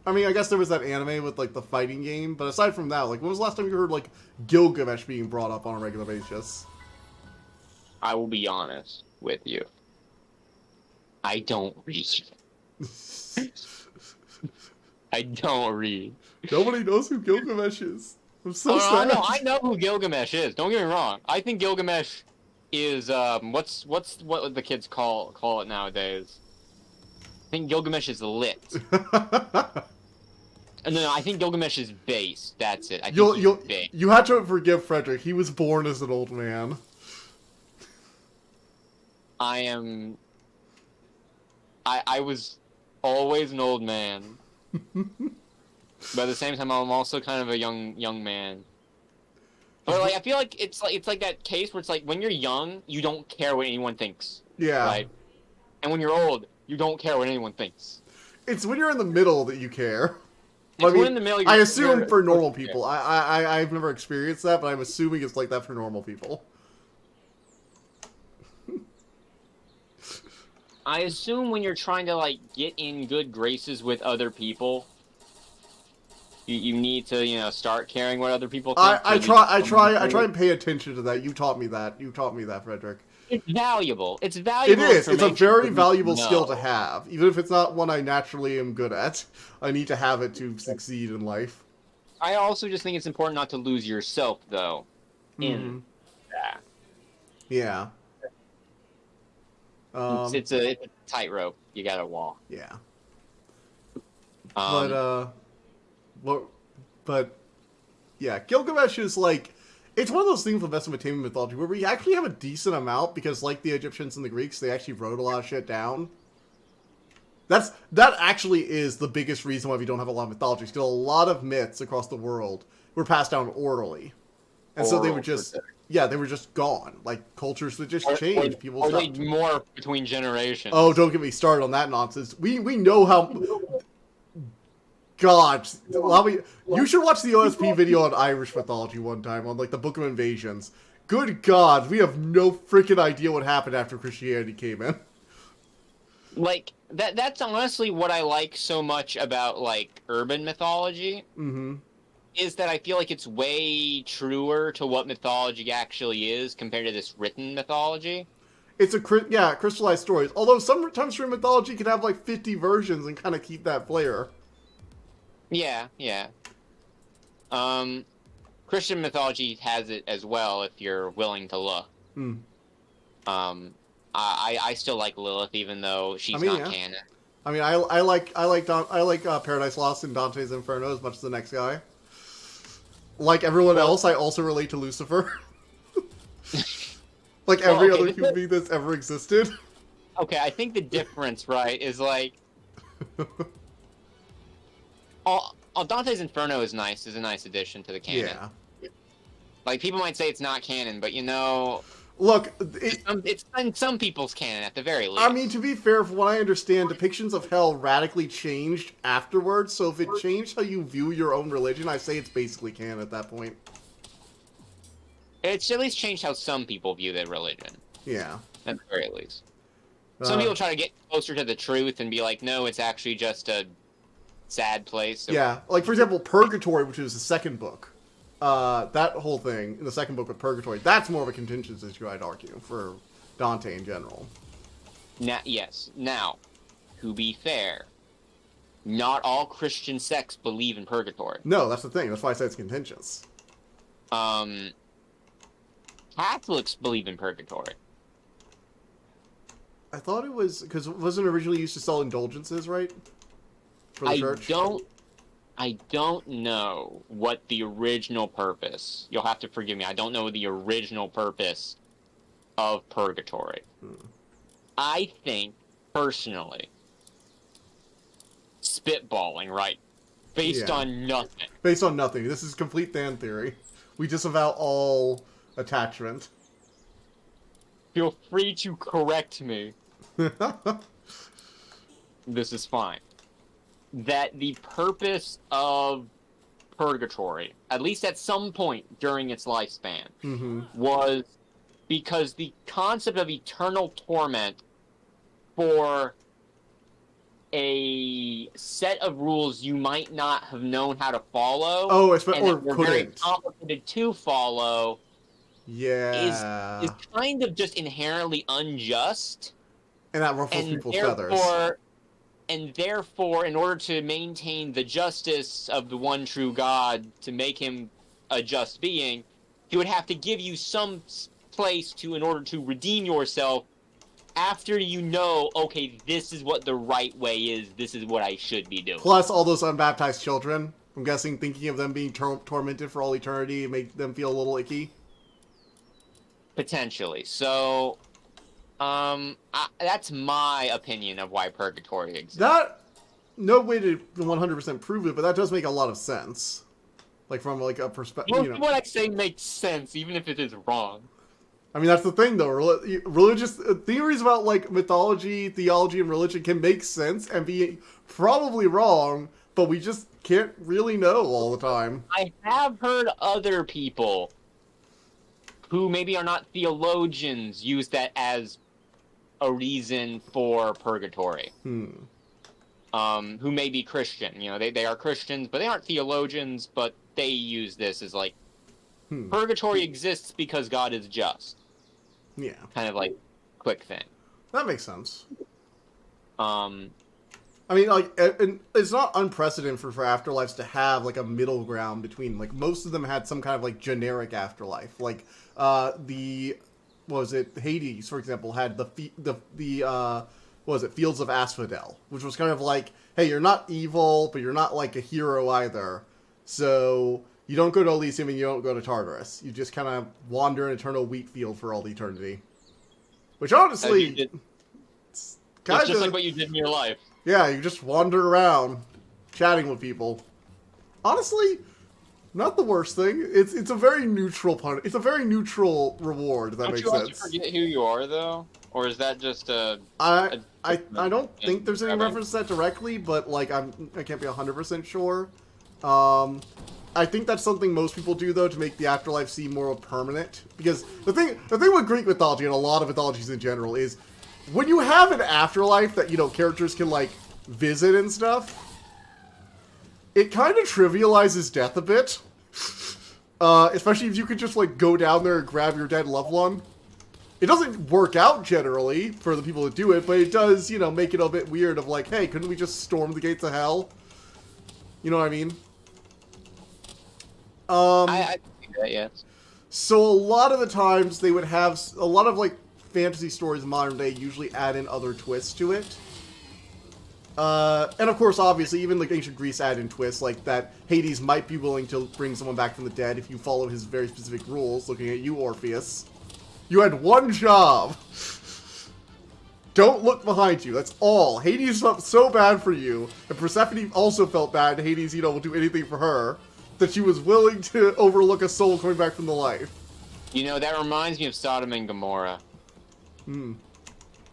I mean, I guess there was that anime with like the fighting game, but aside from that, like, when was the last time you heard like Gilgamesh being brought up on a regular basis? I will be honest with you. I don't read. I don't read. Nobody knows who Gilgamesh is. I'm so sad. I know who Gilgamesh is. Don't get me wrong. I think Gilgamesh is what the kids call it nowadays. think Gilgamesh is lit. No, I think Gilgamesh is base. That's it. I think he's base. You had to forgive Frederick. He was born as an old man. I was always an old man. But at the same time, I'm also kind of a young man. But like, I feel like it's like that case where it's like when you're young, you don't care what anyone thinks. Yeah. Right. And when you're old, you don't care what anyone thinks. It's when you're in the middle that you care. It's when in the middle. I assume for normal people. I've never experienced that, but I'm assuming it's like that for normal people. I assume when you're trying to like get in good graces with other people, you need to start caring what other people think. I try and pay attention to that. You taught me that. Frederick. It's valuable. It's valuable. It is. It's a very valuable skill to have, even if it's not one I naturally am good at. I need to have it to succeed in life. I also just think it's important not to lose yourself, though. In that. Yeah. It's a tightrope. You gotta walk. Yeah. But yeah, Gilgamesh is like, it's one of those things with Mesopotamian mythology where we actually have a decent amount because, like the Egyptians and the Greeks, they actually wrote a lot of shit down. That actually is the biggest reason why we don't have a lot of mythology. Still, a lot of myths across the world were passed down orally, and so they were just they were just gone. Like cultures that just changed. People stopped. More between generations. Oh, don't get me started on that nonsense. We know how. God, you should watch the OSP video on Irish mythology one time, on like the Book of Invasions. Good God, we have no freaking idea what happened after Christianity came in. Like, that's honestly what I like so much about, like, urban mythology. Mm-hmm. Is that I feel like it's way truer to what mythology actually is compared to this written mythology. It's crystallized stories. Although sometimes your mythology can have like 50 versions and kind of keep that flair. Yeah. Christian mythology has it as well if you're willing to look. I still like Lilith even though she's not canon. I mean, I like Paradise Lost and Dante's Inferno as much as the next guy. Like everyone else, I also relate to Lucifer. Like every other human being that's ever existed. Okay, I think the difference, right, is like Dante's Inferno is a nice addition to the canon. Yeah. Like, people might say it's not canon, but look, it's in some people's canon at the very least. I mean, to be fair, from what I understand, depictions of hell radically changed afterwards, so if it changed how you view your own religion, I say it's basically canon at that point. It's at least changed how some people view their religion. Yeah. At the very least. Some people try to get closer to the truth and be like, no, it's actually just a sad place. So yeah, like for example, Purgatory, which is the second book. That whole thing in the second book with Purgatory, that's more of a contentious issue, I'd argue, for Dante in general. Yes. Now, to be fair, not all Christian sects believe in Purgatory. No, that's the thing. That's why I say it's contentious. Catholics believe in Purgatory. I thought it was because it wasn't originally used to sell indulgences, right? For the church? I don't know what the original purpose. You'll have to forgive me. I don't know the original purpose of Purgatory. I think, personally, spitballing, right? Based on nothing. Based on nothing. This is complete fan theory. We disavow all attachment. Feel free to correct me. This is fine. That the purpose of Purgatory, at least at some point during its lifespan, was because the concept of eternal torment for a set of rules you might not have known how to follow, or very complicated to follow, is kind of just inherently unjust. And that ruffles people's feathers. And therefore, in order to maintain the justice of the one true God, to make him a just being, he would have to give you some place in order to redeem yourself after you know, okay, this is what the right way is, this is what I should be doing. Plus all those unbaptized children. I'm guessing thinking of them being tormented for all eternity make them feel a little icky. Potentially. So, that's my opinion of why purgatory exists. That, no way to 100% prove it, but that does make a lot of sense. Like, from, like, a perspective, Most of what I say makes sense, even if it is wrong. I mean, that's the thing, though. Religious theories about, like, mythology, theology, and religion can make sense and be probably wrong, but we just can't really know all the time. I have heard other people who maybe are not theologians use that as a reason for purgatory. Who may be Christian. You know, they are Christians, but they aren't theologians, but they use this as, like, purgatory exists because God is just. Yeah. Kind of, like, quick thing. That makes sense. I mean, like, it's not unprecedented for afterlives to have, like, a middle ground between, like, most of them had some kind of, like, generic afterlife. Like, what was it, Hades, for example, had what was it, Fields of Asphodel, which was kind of like, hey, you're not evil, but you're not, like, a hero either. So, you don't go to Elysium and you don't go to Tartarus. You just kind of wander an eternal wheat field for all eternity. Which, honestly, it's just like what you did in your life. Yeah, you just wander around, chatting with people. Honestly, not the worst thing. It's a very neutral it's a very neutral reward, if that makes sense. Don't you also forget who you are, though? Or is that just I don't think there's any reference to that directly, but, like, I can't be 100% sure. I think that's something most people do, though, to make the afterlife seem more permanent. Because the thing with Greek mythology, and a lot of mythologies in general, is when you have an afterlife that, you know, characters can, like, visit and stuff, it kind of trivializes death a bit. Especially if you could just, like, go down there and grab your dead loved one. It doesn't work out generally for the people that do it, but it does, you know, make it a bit weird of like, hey, couldn't we just storm the gates of hell? You know what I mean? I think that, yes. So a lot of the times they would have a lot of, like, fantasy stories in modern day usually add in other twists to it. And of course, obviously, even like ancient Greece add in twists, like that Hades might be willing to bring someone back from the dead if you follow his very specific rules. Looking at you, Orpheus. You had one job. Don't look behind you. That's all. Hades felt so bad for you, and Persephone also felt bad, and Hades, you know, will do anything for her, that she was willing to overlook a soul coming back from the life. You know, that reminds me of Sodom and Gomorrah.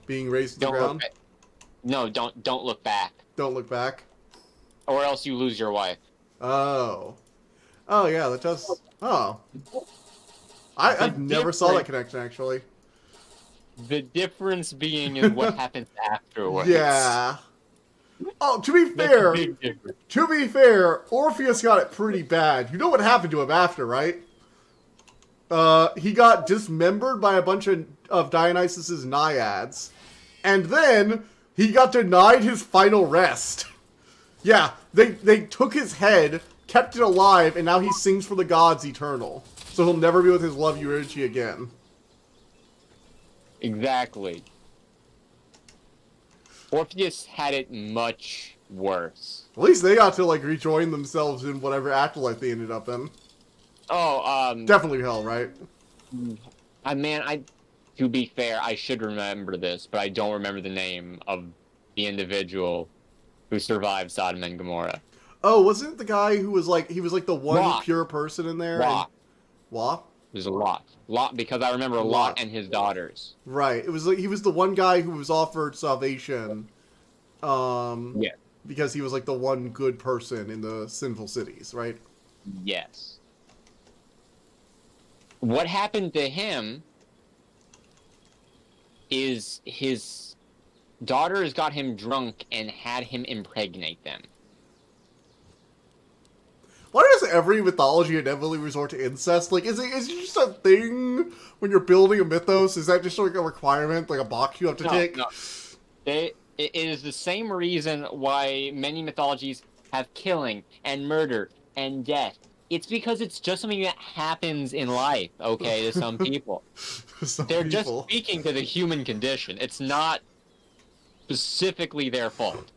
Being raised to the ground? No, don't look back. Don't look back? Or else you lose your wife. Oh. Oh, yeah, that does... Oh. I've never saw that connection, actually. The difference being is what happens afterwards. Yeah. Oh, to be fair, Orpheus got it pretty bad. You know what happened to him after, right? He got dismembered by a bunch of Dionysus's naiads, and then he got denied his final rest. Yeah, they took his head, kept it alive, and now he sings for the gods eternal. So he'll never be with his love Eurydice again. Exactly. Orpheus had it much worse. At least they got to, like, rejoin themselves in whatever afterlife they ended up in. Oh, definitely hell, right? To be fair, I should remember this, but I don't remember the name of the individual who survived Sodom and Gomorrah. Oh, wasn't it the guy who was like, he was like the one Lot. Pure person in there? Lot. What? There's a lot. Lot, because I remember Lot and his daughters. Right. It was like, he was the one guy who was offered salvation. Yeah. Because he was like the one good person in the sinful cities, right? Yes. What happened to him is his daughters got him drunk and had him impregnate them. Why does every mythology inevitably resort to incest? Like, is it just a thing when you're building a mythos? Is that just like a requirement, like a box you have to tick? No. It is the same reason why many mythologies have killing and murder and death. It's because it's just something that happens in life, okay, to some people. Some They're just people. speaking to the human condition. It's not specifically their fault.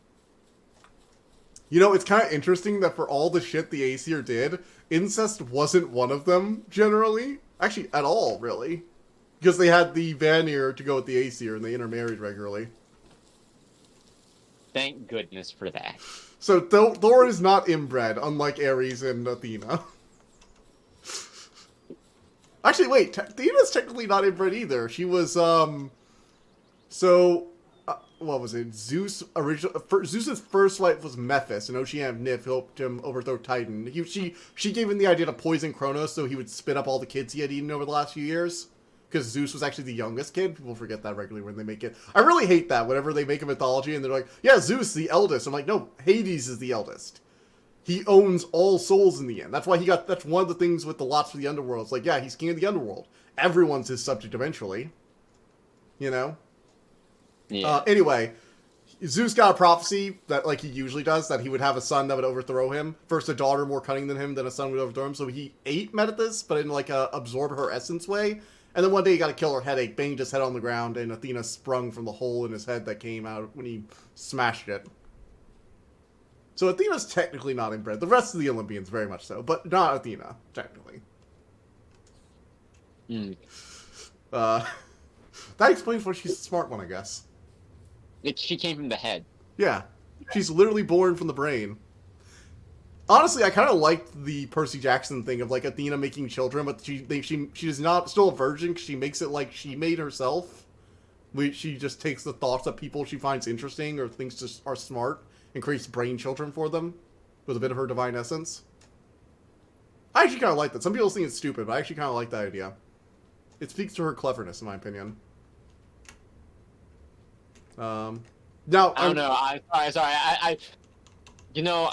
You know, it's kind of interesting that for all the shit the Aesir did, incest wasn't one of them, generally. Actually, at all, really. Because they had the Vanir to go with the Aesir, and they intermarried regularly. Thank goodness for that. So, Thor is not inbred, unlike Ares and Athena. Actually, wait, Athena's technically not inbred either. She was, what was it? Zeus's first wife was Mephis, and Oceania of Nif helped him overthrow Titan. She gave him the idea to poison Kronos so he would spit up all the kids he had eaten over the last few years. Because Zeus was actually the youngest kid. People forget that regularly when they make it. I really hate that whenever they make a mythology and they're like, yeah, Zeus, the eldest. I'm like, no, Hades is the eldest. He owns all souls in the end. That's why that's one of the things with the lots for the underworld. It's like, yeah, he's king of the underworld. Everyone's his subject eventually. You know? Yeah. Anyway, Zeus got a prophecy that, like he usually does, that he would have a son that would overthrow him. First, a daughter more cunning than him, then a son would overthrow him. So he ate Metis, but in like a absorb her essence way. And then one day he got a killer headache, banged his head on the ground, and Athena sprung from the hole in his head that came out when he smashed it. So Athena's technically not inbred. The rest of the Olympians very much so, but not Athena, technically. That explains why she's the smart one, I guess. She came from the head. Yeah. She's literally born from the brain. Honestly, I kind of liked the Percy Jackson thing of, like, Athena making children, but she's not still a virgin because she makes it like she made herself. She just takes the thoughts of people she finds interesting or thinks just are smart and creates brain children for them with a bit of her divine essence. I actually kind of like that. Some people think it's stupid, but I actually kind of like that idea. It speaks to her cleverness, in my opinion. Now, I don't know. Sorry. You know,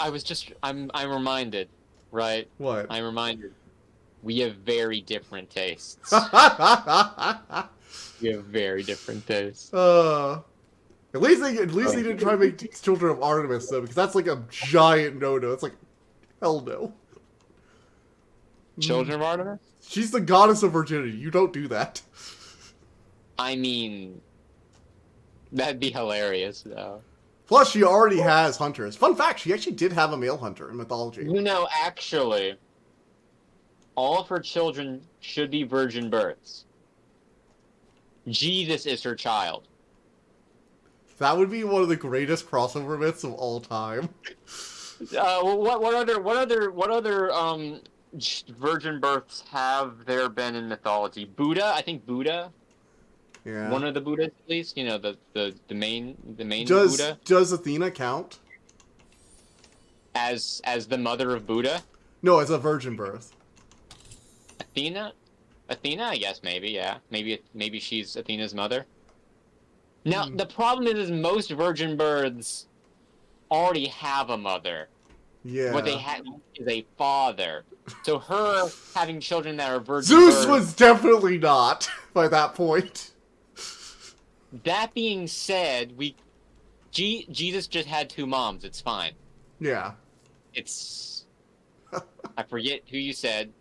I'm reminded, right? What? I'm reminded. We have very different tastes. We have very different tastes. At least they didn't try to make children of Artemis though, because that's like a giant no-no. It's like, hell no. Children of Artemis? She's the goddess of virginity. You don't do that. I mean, that'd be hilarious, though. Plus, she already has hunters. Fun fact, she actually did have a male hunter in mythology. You know, actually, all of her children should be virgin births. Jesus is her child. That would be one of the greatest crossover myths of all time. What other virgin births have there been in mythology? Buddha, I think Buddha. Yeah. One of the Buddhas, at least. You know, the main Buddha. Does Athena count? As the mother of Buddha? No, as a virgin birth. Athena, I guess maybe, yeah. Maybe she's Athena's mother. Now, the problem is most virgin births already have a mother. Yeah. What they have is a father. So her having children that are virgin Zeus births, was definitely not by that point. That being said, Jesus just had two moms. It's fine. Yeah. It's... I forget who you said.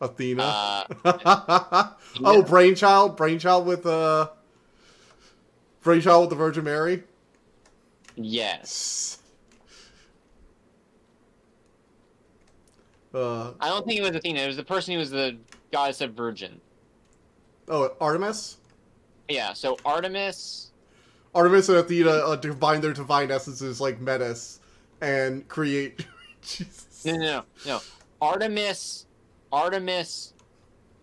Athena. Oh, Brainchild with the Virgin Mary? Yes. I don't think it was Athena. It was the person who was the goddess of virgin. Oh, Artemis? Yeah, so Artemis and Athena combine their divine essences like Metis and create... Jesus. No. Artemis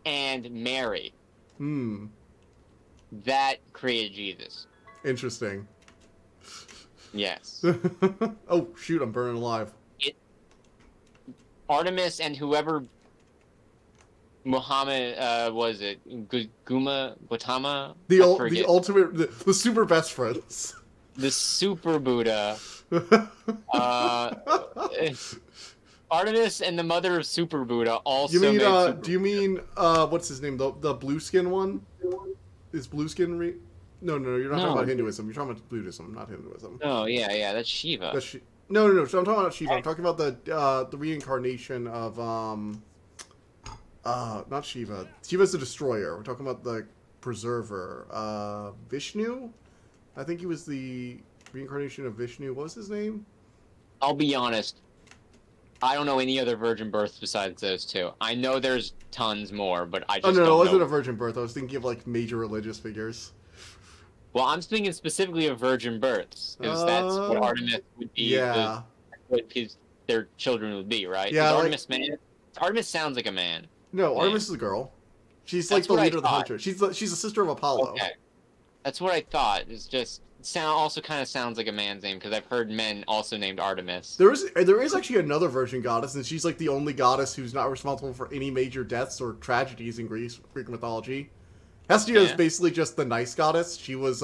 and Mary. That created Jesus. Interesting. Yes. Oh, shoot, I'm burning alive. Artemis and whoever Muhammad was it Gautama? The ultimate, the super best friends. The super Buddha. Artemis and the mother of Super Buddha also. You mean? Do you mean? What's his name? The blue skin one? Is blue skin? No, you're not talking about Hinduism. You're talking about Buddhism, not Hinduism. Oh yeah, that's Shiva. No. So I'm talking about Shiva. I'm talking about the reincarnation of Not Shiva. Shiva's the destroyer. We're talking about the preserver. Vishnu? I think he was the reincarnation of Vishnu. What was his name? I'll be honest. I don't know any other virgin births besides those two. I know there's tons more, but I just Oh, no, don't it wasn't know. a virgin birth. I was thinking of, like, major religious figures. Well, I'm thinking specifically of virgin births, because that's what Artemis would be. Yeah. What their children would be, right? Yeah, Is like, Artemis man? Artemis sounds like a man. no, Man. Artemis is a girl. She's like That's the what I leader of the thought. hunter. She's a sister of Apollo. Okay. That's what I thought. It's just also kind of sounds like a man's name because I've heard men also named Artemis. There is actually another virgin goddess, and she's like the only goddess who's not responsible for any major deaths or tragedies in Greek mythology. Hestia is basically just the nice goddess. She was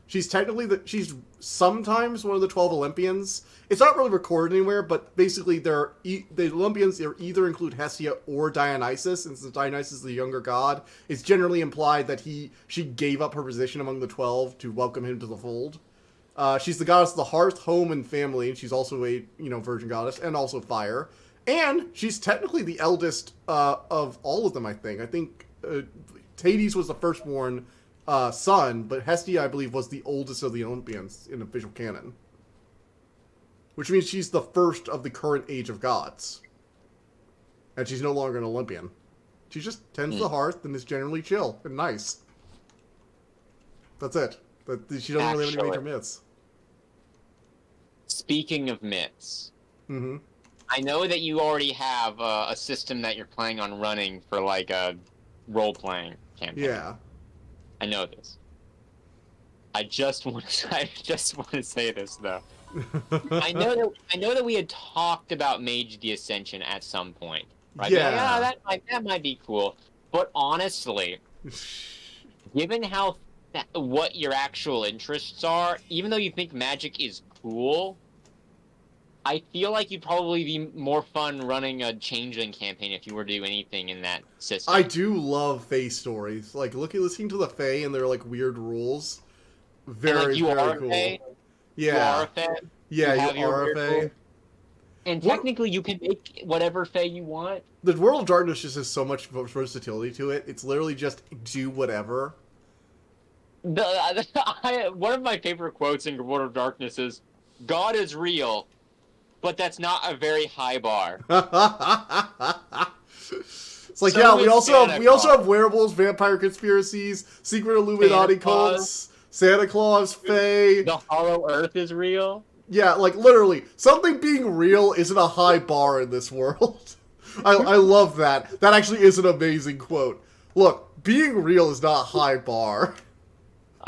she's technically she's sometimes one of the 12 Olympians. It's not really recorded anywhere, but basically the Olympians either include Hestia or Dionysus, and since Dionysus is the younger god, it's generally implied that she gave up her position among the 12 to welcome him to the fold. She's the goddess of the hearth, home, and family, and she's also a virgin goddess, and also fire. And she's technically the eldest of all of them, I think. I think Hades was the firstborn son, but Hestia, I believe, was the oldest of the Olympians in official canon. Which means she's the first of the current age of gods. And she's no longer an Olympian. She just tends the hearth and is generally chill and nice. That's it. She doesn't really have any major myths. Speaking of myths, Mm-hmm. I know that you already have a system that you're planning on running for like a role-playing campaign. Yeah. I know this. I just want to say this though. I know that we had talked about Mage the Ascension at some point, right? Yeah. That might be cool. But honestly, given what your actual interests are, even though you think magic is cool, I feel like you'd probably be more fun running a Changeling campaign if you were to do anything in that system. I do love Fae stories. Like, listening to the Fae and their, like, weird rules. Very, very cool. Fae? Yeah. You are a Fae? Yeah, you are a Fae. And technically, you can make whatever Fae you want. The World of Darkness just has so much versatility to it. It's literally just do whatever. One of my favorite quotes in World of Darkness is, "God is real, but that's not a very high bar." It's like, yeah, we also have werewolves, vampire conspiracies, secret Illuminati cults, Santa Claus, Fae. The Hollow Earth is real. Yeah, like, literally, something being real isn't a high bar in this world. I love that. That actually is an amazing quote. Look, being real is not a high bar.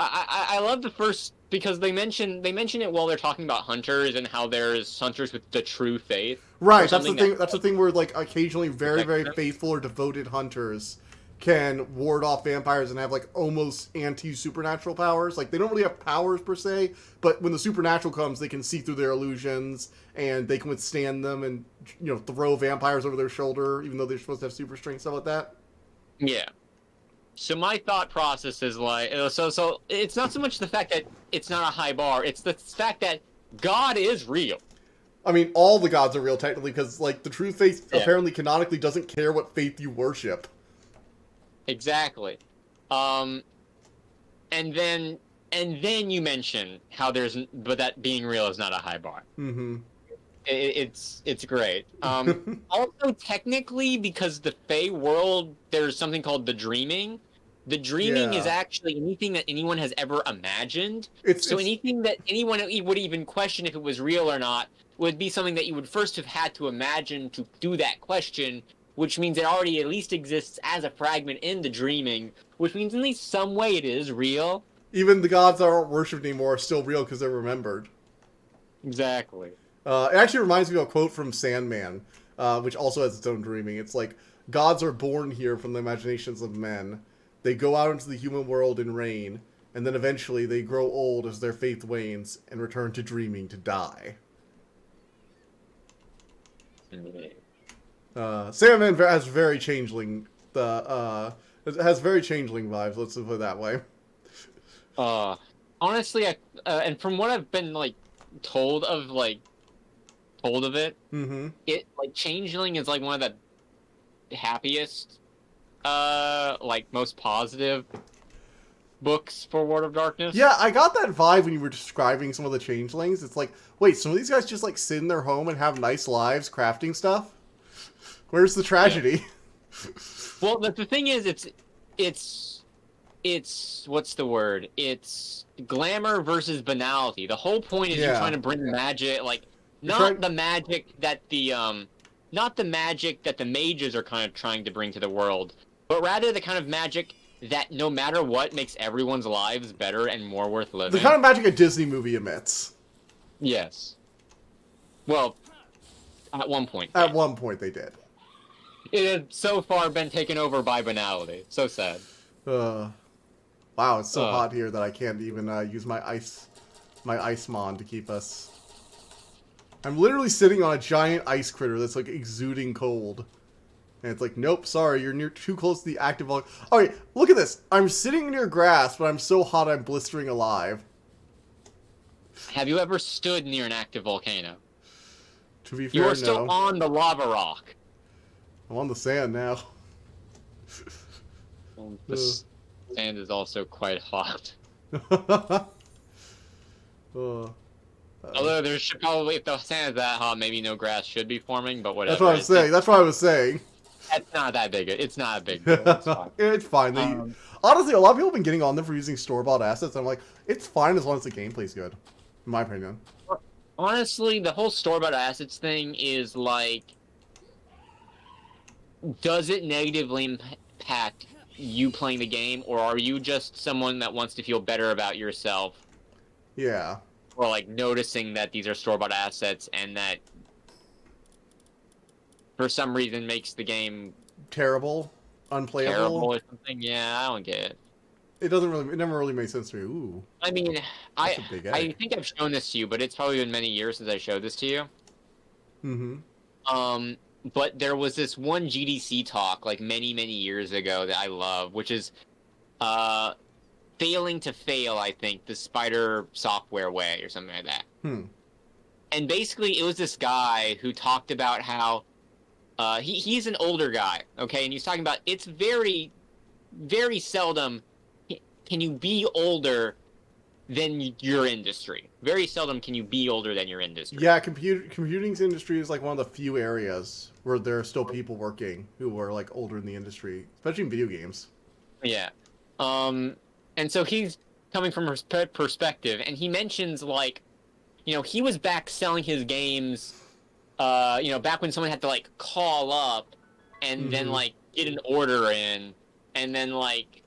I love the first, because they mention it while they're talking about hunters and how there's hunters with the true faith. Right, that's the thing. That's the thing where, like, occasionally very, very faithful or devoted hunters can ward off vampires and have, like, almost anti-supernatural powers. Like, they don't really have powers per se, but when the supernatural comes, they can see through their illusions and they can withstand them and, throw vampires over their shoulder, even though they're supposed to have super strength, stuff like that. Yeah. So my thought process is like, so it's not so much the fact that it's not a high bar, it's the fact that God is real. I mean, all the gods are real, technically, because, like, the true faith apparently canonically doesn't care what faith you worship. Exactly. And then you mention how but that being real is not a high bar. Mm-hmm. It's great. Also, technically, because the Fae world, there's something called the dreaming. The dreaming is actually anything that anyone has ever imagined. Anything that anyone would even question if it was real or not would be something that you would first have had to imagine to do that question, which means it already at least exists as a fragment in the dreaming, which means in at least some way it is real. Even the gods that aren't worshipped anymore are still real because they're remembered. Exactly. It actually reminds me of a quote from Sandman, which also has its own dreaming. It's like, gods are born here from the imaginations of men. They go out into the human world in rain, and then eventually they grow old as their faith wanes and return to dreaming to die. Sandman has very changeling vibes, let's put it that way. Honestly, and from what I've been told of it, mm-hmm. it changeling is like one of the happiest, like most positive books for World of Darkness. Yeah, I got that vibe when you were describing some of the changelings. It's like, wait, some of these guys just like sit in their home and have nice lives crafting stuff? Where's the tragedy? Yeah. Well, the thing is, it's what's the word? It's glamour versus banality. The whole point is you're trying to bring magic, like not the magic that the mages are kind of trying to bring to the world, but rather the kind of magic that no matter what makes everyone's lives better and more worth living. The kind of magic a Disney movie emits. Yes. Well, at one point. At one point they did. It has so far been taken over by banality. So sad. Wow, it's so hot here that I can't even use my ice mon to keep us. I'm literally sitting on a giant ice critter that's like exuding cold. And it's like, nope, sorry, you're too close to the active volcano. Alright, look at this. I'm sitting near grass, but I'm so hot I'm blistering alive. Have you ever stood near an active volcano? To be fair, you are still on the lava rock. I'm on the sand now. Well, the sand is also quite hot. Although there should probably, if the sand is that hot, maybe no grass should be forming, but whatever. That's what I was saying. That's what I was saying. It's not that big. It's not a big deal. It's fine. It's fine. Honestly, a lot of people have been getting on them for using store-bought assets. I'm like, it's fine as long as the gameplay's good. In my opinion. Honestly, the whole store-bought assets thing is like, does it negatively impact you playing the game, or are you just someone that wants to feel better about yourself? Yeah. Or like noticing that these are store-bought assets and that for some reason makes the game terrible, unplayable, terrible or something. Yeah, I don't get it. It never really made sense to me. Ooh. I mean, I think I've shown this to you, but it's probably been many years since I showed this to you. Mm-hmm. But there was this one GDC talk like many years ago that I love, which is failing to fail, I think, the Spider software way or something like that. And basically it was this guy who talked about how he's an older guy, okay, and he's talking about it's very, very seldom can you be older than your industry. Very seldom can you be older than your industry. Yeah, computing's industry is like one of the few areas where there are still people working who are like older in the industry, especially in video games. Yeah. And so he's coming from his perspective, and he mentions, like, you know, he was back selling his games, you know, back when someone had to, like, call up and then, like, get an order in, and then, like,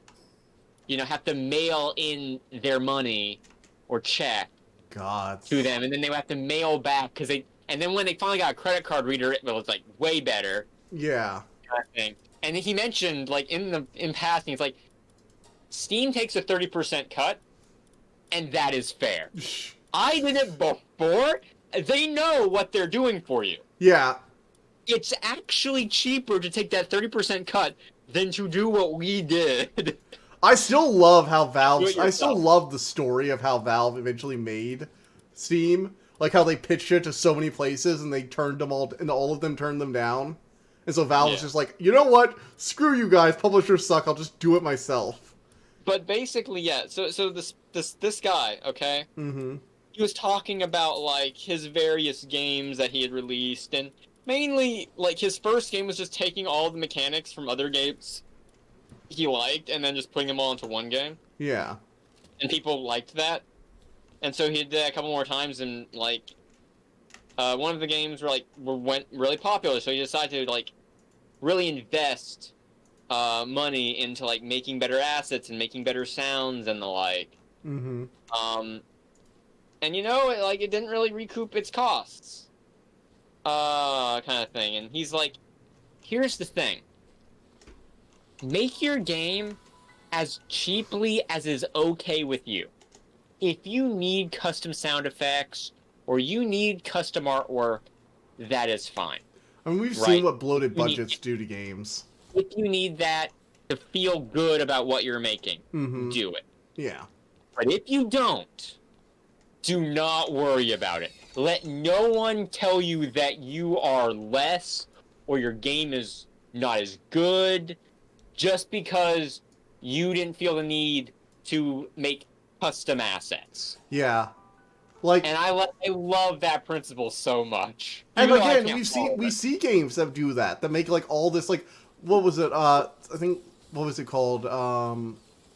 you know, have to mail in their money or check to them, and then they would have to mail back, because they, and then when they finally got a credit card reader, it was, like, way better. Yeah. Kind of thing. And he mentioned, like, in passing, it's like, Steam takes a 30% cut, and that is fair. I did it before. They know what they're doing for you. Yeah. It's actually cheaper to take that 30% cut than to do what we did. I still love how I still love the story of how Valve eventually made Steam. Like how they pitched it to so many places and they turned them all, and all of them turned them down. And so Valve was just like, you know what? Screw you guys. Publishers suck. I'll just do it myself. But basically, yeah. So this guy, okay? Mm-hmm. He was talking about, like, his various games that he had released, and mainly, like, his first game was just taking all the mechanics from other games he liked and then just putting them all into one game. Yeah. And people liked that. And so he did that a couple more times, and, like, one of the games went really popular, so he decided to, like, really invest money into, like, making better assets and making better sounds and the like. Mm-hmm. And, you know, it didn't really recoup its costs. Kind of thing. And he's like, here's the thing. Make your game as cheaply as is okay with you. If you need custom sound effects or you need custom artwork, that is fine. I mean, we've seen what bloated budgets do to games. If you need that to feel good about what you're making, do it. Yeah. But if you don't, do not worry about it. Let no one tell you that you are less or your game is not as good, just because you didn't feel the need to make custom assets. Yeah. Like, and I love that principle so much. and Even though I again, can't we see games that do that make like all this, like, what was it? I think, what was it called?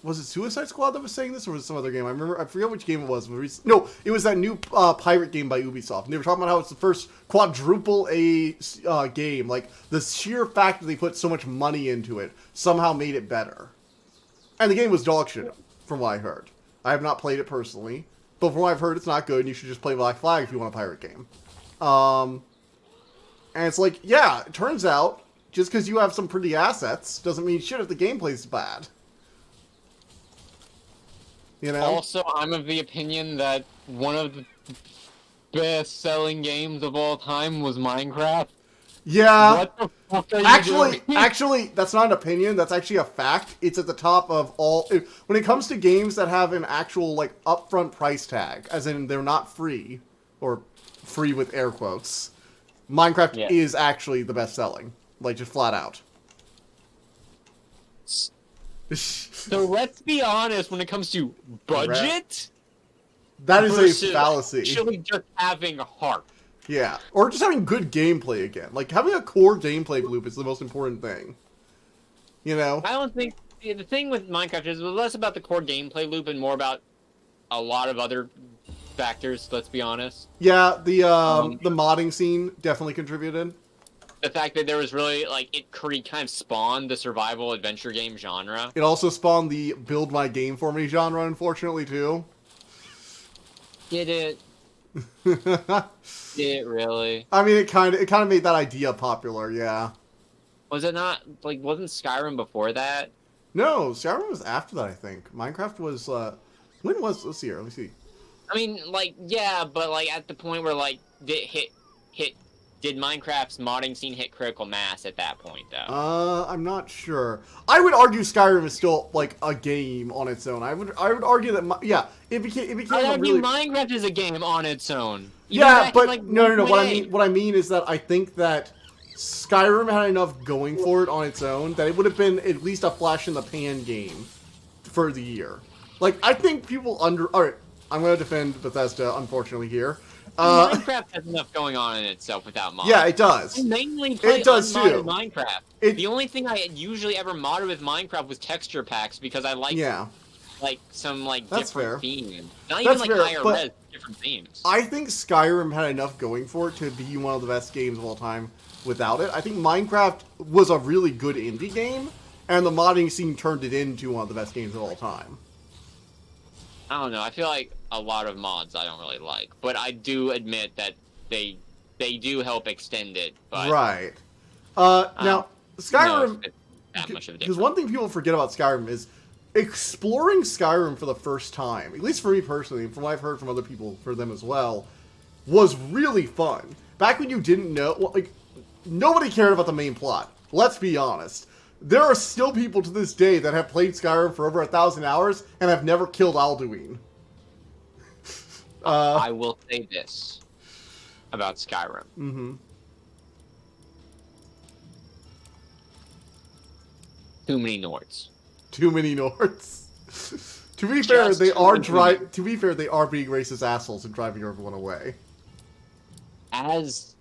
Was it Suicide Squad that was saying this, or was it some other game? I forget which game it was. No, it was that new pirate game by Ubisoft. And they were talking about how it's the first quadruple A game. Like, the sheer fact that they put so much money into it somehow made it better. And the game was dog shit, from what I heard. I have not played it personally, but from what I've heard, it's not good, and you should just play Black Flag if you want a pirate game. And it's like, yeah, it turns out, just because you have some pretty assets doesn't mean shit if the gameplay's bad. You know? Also, I'm of the opinion that one of the best-selling games of all time was Minecraft. Yeah. What the fuck are you doing? Actually, that's not an opinion. That's actually a fact. It's at the top of all. When it comes to games that have an actual, like, upfront price tag, as in they're not free, or free with air quotes, Minecraft is actually the best-selling. Like, just flat out. So let's be honest when it comes to budget. That is a fallacy. Actually just having heart. Yeah. Or just having good gameplay again. Like, having a core gameplay loop is the most important thing. You know? I don't think... The thing with Minecraft is less about the core gameplay loop and more about a lot of other factors, let's be honest. Yeah, the modding scene definitely contributed. The fact that there was really, like, it kind of spawned the survival adventure game genre. It also spawned the build my game for me genre, unfortunately, too. Did it? Did it really? I mean, it kind of made that idea popular, yeah. Was it not, like, wasn't Skyrim before that? No, Skyrim was after that, I think. Minecraft was, when was, let's see here, let me see. I mean, like, yeah, but, like, at the point where, like, did Minecraft's modding scene hit critical mass at that point, though? I'm not sure. I would argue Skyrim is still, like, a game on its own. I would argue that, yeah, it became I a argue really... Minecraft is a game on its own. Yeah, but, like, no. What I mean is that I think that Skyrim had enough going for it on its own that it would have been at least a flash in the pan game for the year. Like, I think people alright, I'm going to defend Bethesda, unfortunately, here. Minecraft has enough going on in itself without mods. Yeah, it does. I mainly play unmodded Minecraft. The only thing I usually ever modded with Minecraft was texture packs because I like some different themes. Not even like higher res, different themes. I think Skyrim had enough going for it to be one of the best games of all time without it. I think Minecraft was a really good indie game, and the modding scene turned it into one of the best games of all time. I don't know. I feel like a lot of mods I don't really like, but I do admit that they do help extend it. But right. Now, Skyrim, because one thing people forget about Skyrim is exploring Skyrim for the first time, at least for me personally, and from what I've heard from other people for them as well, was really fun. Back when you didn't know, like, nobody cared about the main plot. Let's be honest. There are still people to this day that have played Skyrim for over 1,000 hours and have never killed Alduin. I will say this about Skyrim. Mm-hmm. Too many Nords. Too many Nords. To be fair, they are being racist assholes and driving everyone away. As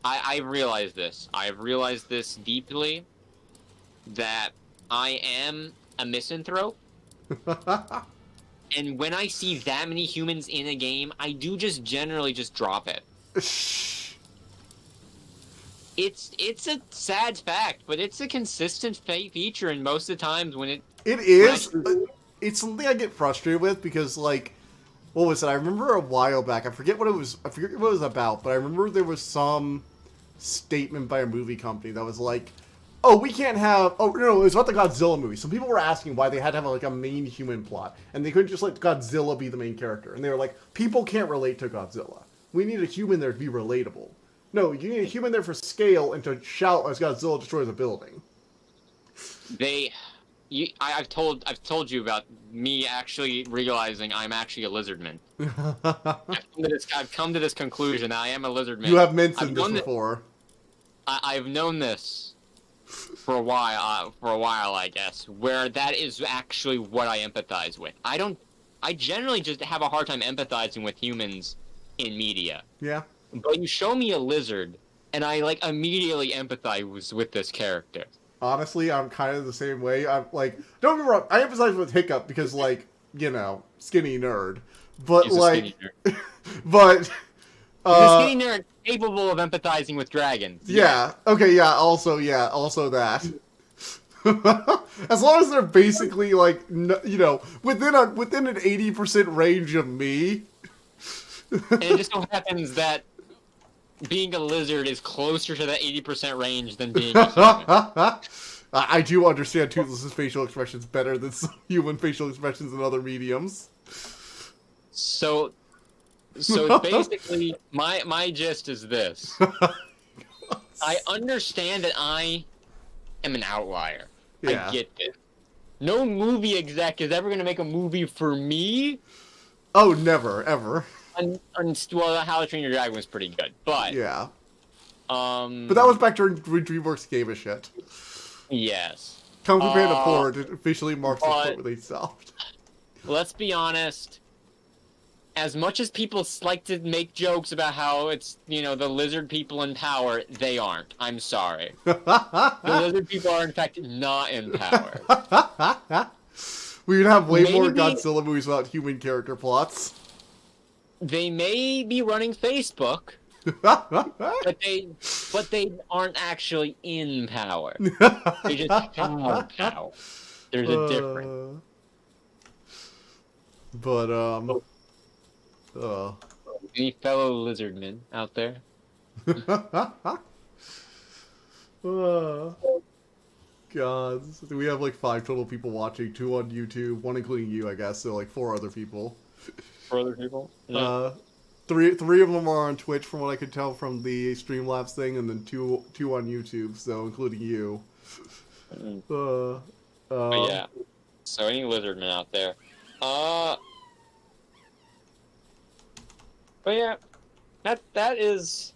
I realize this. I have realized this deeply. That I am a misanthrope. And when I see that many humans in a game, I do just generally just drop it. It's a sad fact, but it's a consistent feature in most of the times when it... It is. It's something I get frustrated with because, like, what was it? I remember a while back, I forget what it was about, but I remember there was some statement by a movie company that was like, oh, we can't have... Oh, no, it was about the Godzilla movie. Some people were asking why they had to have, like, a main human plot. And they couldn't just let Godzilla be the main character. And they were like, people can't relate to Godzilla. We need a human there to be relatable. No, you need a human there for scale and to shout as Godzilla destroys a building. I've told you about me actually realizing I'm actually a lizardman. I've come to this conclusion that I am a lizardman. You have mentioned this before. I've known this for a while, I guess, where that is actually what I empathize with. I generally just have a hard time empathizing with humans in media. Yeah. But you show me a lizard, and I like immediately empathize with this character. Honestly, I'm kind of the same way. I'm like, don't get me wrong, I emphasize with Hiccup because, like, you know, skinny nerd. But He's a like, skinny nerd. but He's a skinny nerd capable of empathizing with dragons. yeah. Okay. Yeah. Also that. As long as they're basically like, you know, within an 80% range of me. And it just so happens that being a lizard is closer to that 80% range than being a human. I do understand Toothless's facial expressions better than some human facial expressions in other mediums. So basically, my gist is this. I understand that I am an outlier. Yeah. I get it. No movie exec is ever going to make a movie for me. Oh, never, ever. Well, How to Train Your Dragon was pretty good, but yeah. But that was back during when DreamWorks gave a shit. Yes. Kung Fu Panda Poor officially marks the point where they stopped. Let's be honest. As much as people like to make jokes about how it's, you know, the lizard people in power, they aren't. I'm sorry. The lizard people are, in fact, not in power. We would have way more Godzilla movies without human character plots. They may be running Facebook, but they aren't actually in power. They just have power. There's a difference. But any fellow lizardmen out there? God, we have like 5 total people watching, 2 on YouTube, 1 including you, I guess. So like 4 other people. 4 other people? Yeah. Three of them are on Twitch, from what I could tell from the Streamlabs thing, and then two on YouTube, so including you. But yeah. So any lizardmen out there? But yeah, that is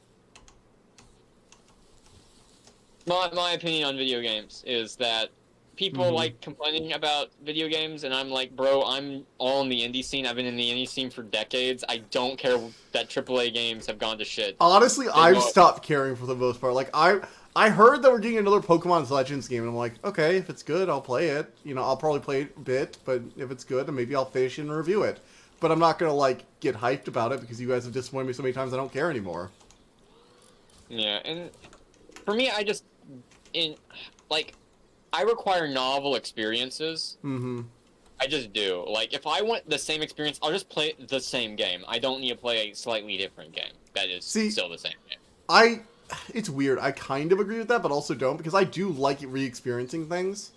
my opinion on video games, is that people like complaining about video games, and I'm like, bro, I'm all in the indie scene. I've been in the indie scene for decades. I don't care that AAA games have gone to shit. Honestly, I've stopped caring for the most part. Like, I heard that we're getting another Pokemon Legends game, and I'm like, okay, if it's good, I'll play it. You know, I'll probably play it a bit, but if it's good, then maybe I'll finish it and review it. But I'm not gonna, like, get hyped about it because you guys have disappointed me so many times I don't care anymore. Yeah, and for me, I require novel experiences. Mm-hmm. I just do. Like, if I want the same experience, I'll just play the same game. I don't need to play a slightly different game that is still the same game. It's weird. I kind of agree with that, but also don't, because I do like re-experiencing things.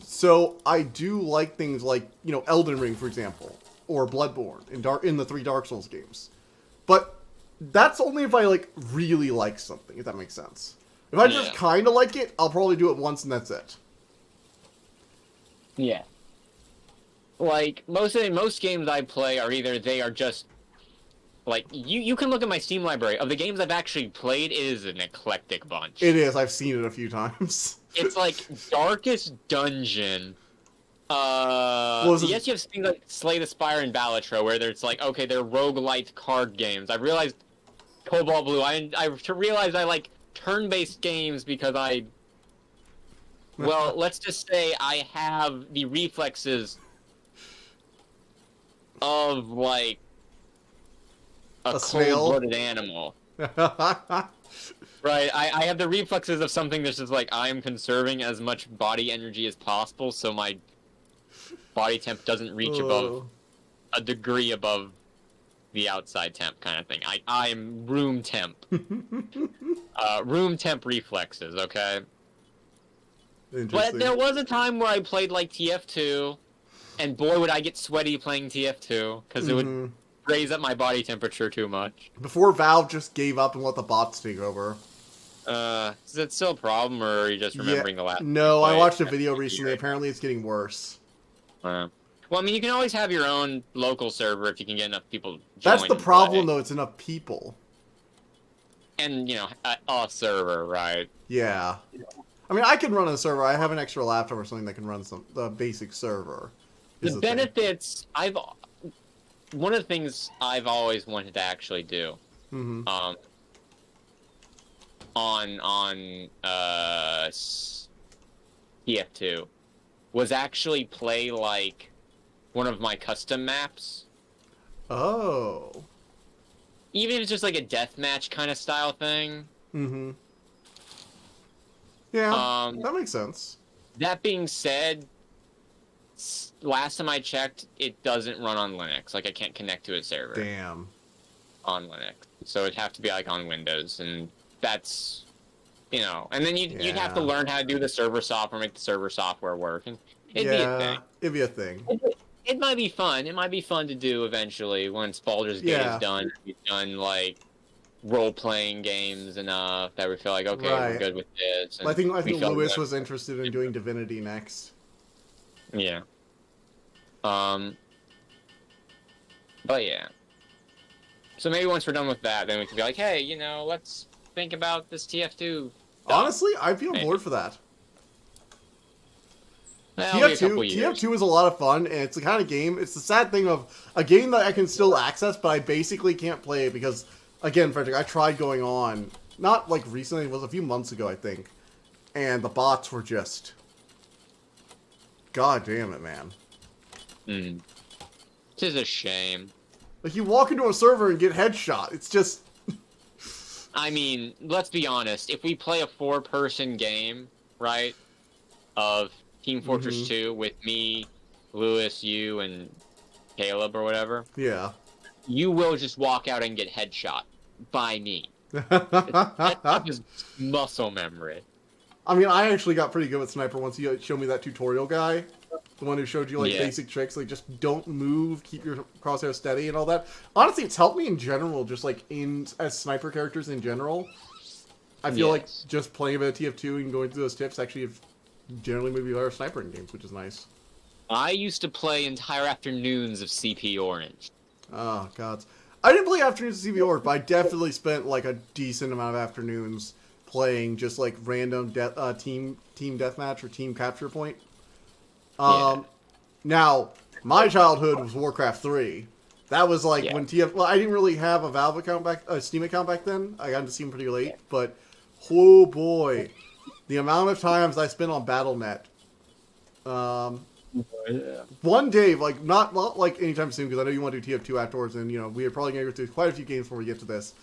So I do like things like, you know, Elden Ring, for example, or Bloodborne in the 3 Dark Souls games. But that's only if I, like, really like something, if that makes sense. If I just kind of like it, I'll probably do it once and that's it. Yeah. Like, most games I play are either they are just, like, you can look at my Steam library. Of the games I've actually played, it is an eclectic bunch. It is. I've seen it a few times. It's like Darkest Dungeon. Yes, you have things like Slay the Spire and Balatro, where it's like, okay, they're roguelite card games. I realized Cobalt Blue. I realized I like turn-based games because well, let's just say I have the reflexes of, like, a cold-blooded animal. Right, I have the reflexes of something that's just like, I am conserving as much body energy as possible, so my body temp doesn't reach above a degree above the outside temp kind of thing. I am room temp. Room temp reflexes, okay? But there was a time where I played, like, TF2, and boy would I get sweaty playing TF2, because it would raise up my body temperature too much. Before Valve just gave up and let the bots take over. Is that still a problem, or are you just remembering the last? No, I watched a video recently. Apparently it's getting worse. Well, I mean, you can always have your own local server if you can get enough people join. That's the problem, though. It's enough people. And, you know, a server, right? Yeah. I mean, I can run a server. I have an extra laptop or something that can run the basic server. The benefits one of the things I've always wanted to actually do, on TF2 was actually play like one of my custom maps. Oh. Even if it's just like a deathmatch kind of style thing. Mm-hmm. Yeah, that makes sense. That being said, last time I checked, it doesn't run on Linux. Like, I can't connect to a server. Damn. On Linux. So it'd have to be, like, on Windows. And that's, you know... And then you'd have to learn how to do the server software, make the server software work. And it'd be a thing. It'd be a thing. It might be fun. It might be fun to do eventually once Baldur's Gate is done. We've done, like, role-playing games enough that we feel like, okay, we're good with this. And I think Lewis was interested in doing Divinity next. Yeah. But yeah. So maybe once we're done with that, then we can be like, hey, you know, let's think about this TF2 stuff. Honestly, I'd be on board for that. Well, TF2 is a lot of fun, and it's the kind of game, it's the sad thing of a game that I can still access, but I basically can't play it because, again, Frederick, I tried going on, not like recently, it was a few months ago, I think, and the bots were just, god damn it, man. It is a shame. Like, you walk into a server and get headshot, it's just... I mean, let's be honest, if we play a 4-person game, right, of Team Fortress 2 with me, Lewis, you, and Caleb or whatever. Yeah. You will just walk out and get headshot by me. That is muscle memory. I mean, I actually got pretty good with Sniper once you showed me that tutorial guy. The one who showed you, like, basic tricks, like, just don't move, keep your crosshair steady and all that. Honestly, it's helped me in general, just, like, as Sniper characters in general. I feel like just playing a bit of TF2 and going through those tips actually have generally made me better sniper in games, which is nice. I used to play entire afternoons of CP Orange. Oh, God. I didn't play afternoons of CP Orange, but I definitely spent, like, a decent amount of afternoons playing just, like, random team deathmatch or team capture point. Now, my childhood was Warcraft 3. That was, like, when well, I didn't really have a Valve account a Steam account back then. I got into Steam pretty late, but, oh boy. The amount of times I spent on Battle.net. One day, like, not like anytime soon, because I know you want to do TF2 afterwards, and, you know, we are probably going to go through quite a few games before we get to this.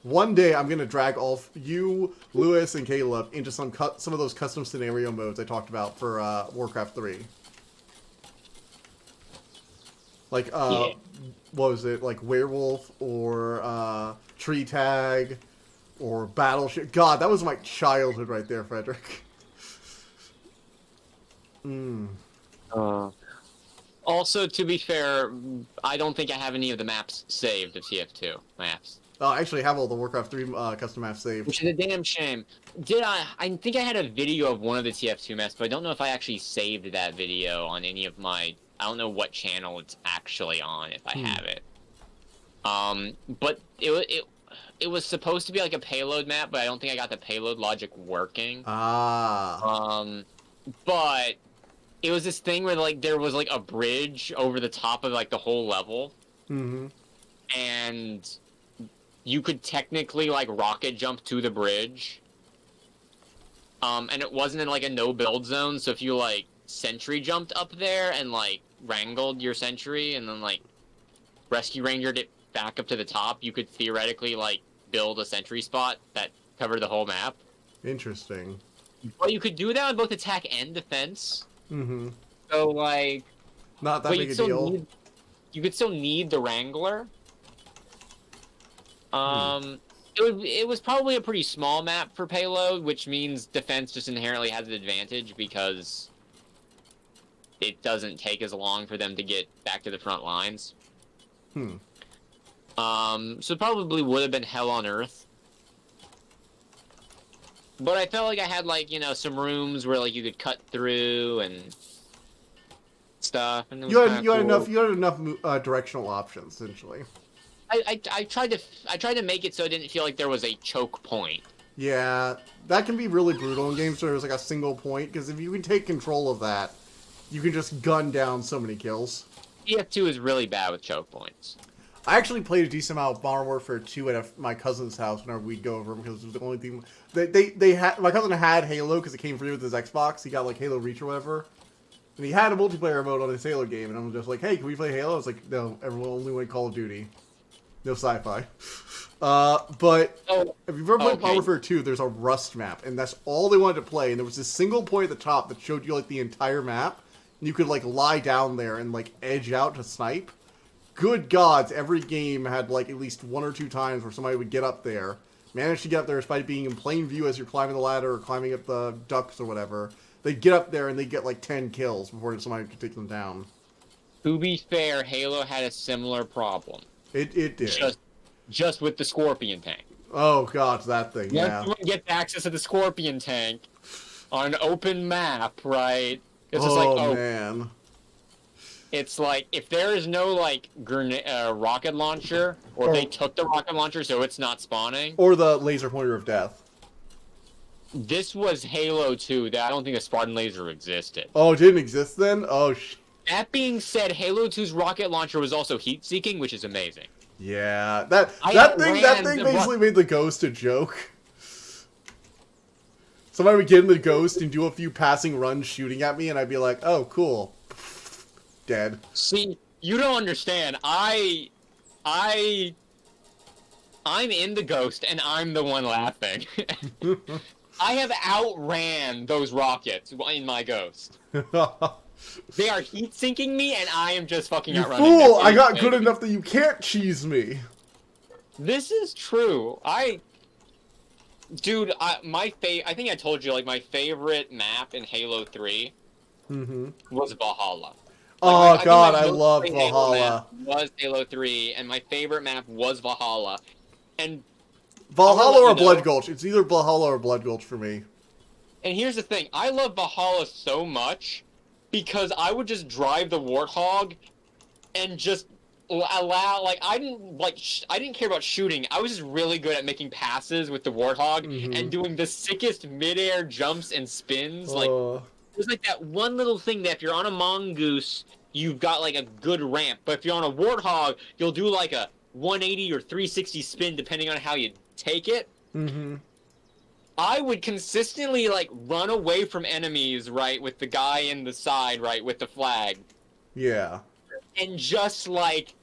One day, I'm going to drag you, Lewis, and Caleb into some of those custom scenario modes I talked about for Warcraft 3. Like, what was it? Like, Werewolf, or Tree Tag, or Battleship. God, that was my childhood right there, Frederick. Also, to be fair, I don't think I have any of the maps saved of TF2 maps. Oh, I actually have all the Warcraft 3 custom maps saved. Which is a damn shame. I think I had a video of one of the TF2 maps, but I don't know if I actually saved that video on any of my... I don't know what channel it's actually on, if I have it. But it was supposed to be like a payload map, but I don't think I got the payload logic working. But it was this thing where, like, there was, like, a bridge over the top of, like, the whole level. And you could technically, like, rocket jump to the bridge. And it wasn't in, like, a no-build zone, so if you, like, sentry jumped up there and, like, wrangled your sentry and then, like, rescue rangered it back up to the top, you could theoretically, like, build a sentry spot that covered the whole map. Interesting. But you could do that on both attack and defense. So, like... Not that big a deal. You could still need the Wrangler. It was probably a pretty small map for payload, which means defense just inherently has an advantage because it doesn't take as long for them to get back to the front lines. So probably would have been hell on earth. But I felt like I had, like, you know, some rooms where, like, you could cut through and stuff. And you had enough directional options, essentially. I tried to make it so it didn't feel like there was a choke point. Yeah, that can be really brutal in games where there's like a single point, because if you can take control of that, you can just gun down so many kills. TF2 is really bad with choke points. I actually played a decent amount of Modern Warfare 2 at my cousin's house whenever we'd go over because it was the only thing they had. My cousin had Halo because it came free with his Xbox. He got like Halo Reach or whatever, and he had a multiplayer mode on his Halo game. And I'm just like, hey, can we play Halo? I was like, no, everyone only went Call of Duty, no sci-fi. But if you've ever played Modern Warfare 2, there's a Rust map, and that's all they wanted to play. And there was this single point at the top that showed you like the entire map, and you could like lie down there and like edge out to snipe. Good gods, every game had like at least 1 or 2 times where somebody would get up there, manage to get up there despite being in plain view as you're climbing the ladder or climbing up the ducts or whatever. They'd get up there and they'd get like 10 kills before somebody could take them down. To be fair, Halo had a similar problem. It did. Just with the Scorpion tank. Oh god, that thing, yeah. Once you get access to the Scorpion tank on an open map, right? It's just man. It's like, if there is no, like, rocket launcher, or they took the rocket launcher so it's not spawning. Or the laser pointer of death. This was Halo 2, that I don't think a Spartan laser existed. Oh, it didn't exist then? Oh, That being said, Halo 2's rocket launcher was also heat-seeking, which is amazing. Yeah, that thing basically made the Ghost a joke. Somebody would get in the Ghost and do a few passing runs shooting at me, and I'd be like, oh, cool. Dead. See, you don't understand. I'm in the Ghost, and I'm the one laughing. I have outran those rockets in my Ghost. They are heat sinking me, and I am just fucking outrunning them. Fool! I got good enough that you can't cheese me. This is true. Dude, I think I told you, like, my favorite map in Halo 3 was Valhalla. Oh god, I love Valhalla. Was Halo 3, and my favorite map was Valhalla. And Valhalla or Blood Gulch. It's either Valhalla or Blood Gulch for me. And here's the thing, I love Valhalla so much because I would just drive the Warthog and just allow, like, I didn't care about shooting. I was just really good at making passes with the Warthog and doing the sickest mid-air jumps and spins. Like, there's like that one little thing that if you're on a Mongoose, you've got like a good ramp. But if you're on a Warthog, you'll do like a 180 or 360 spin depending on how you take it. I would consistently like run away from enemies, right, with the guy in the side, right, with the flag. Yeah. And just like,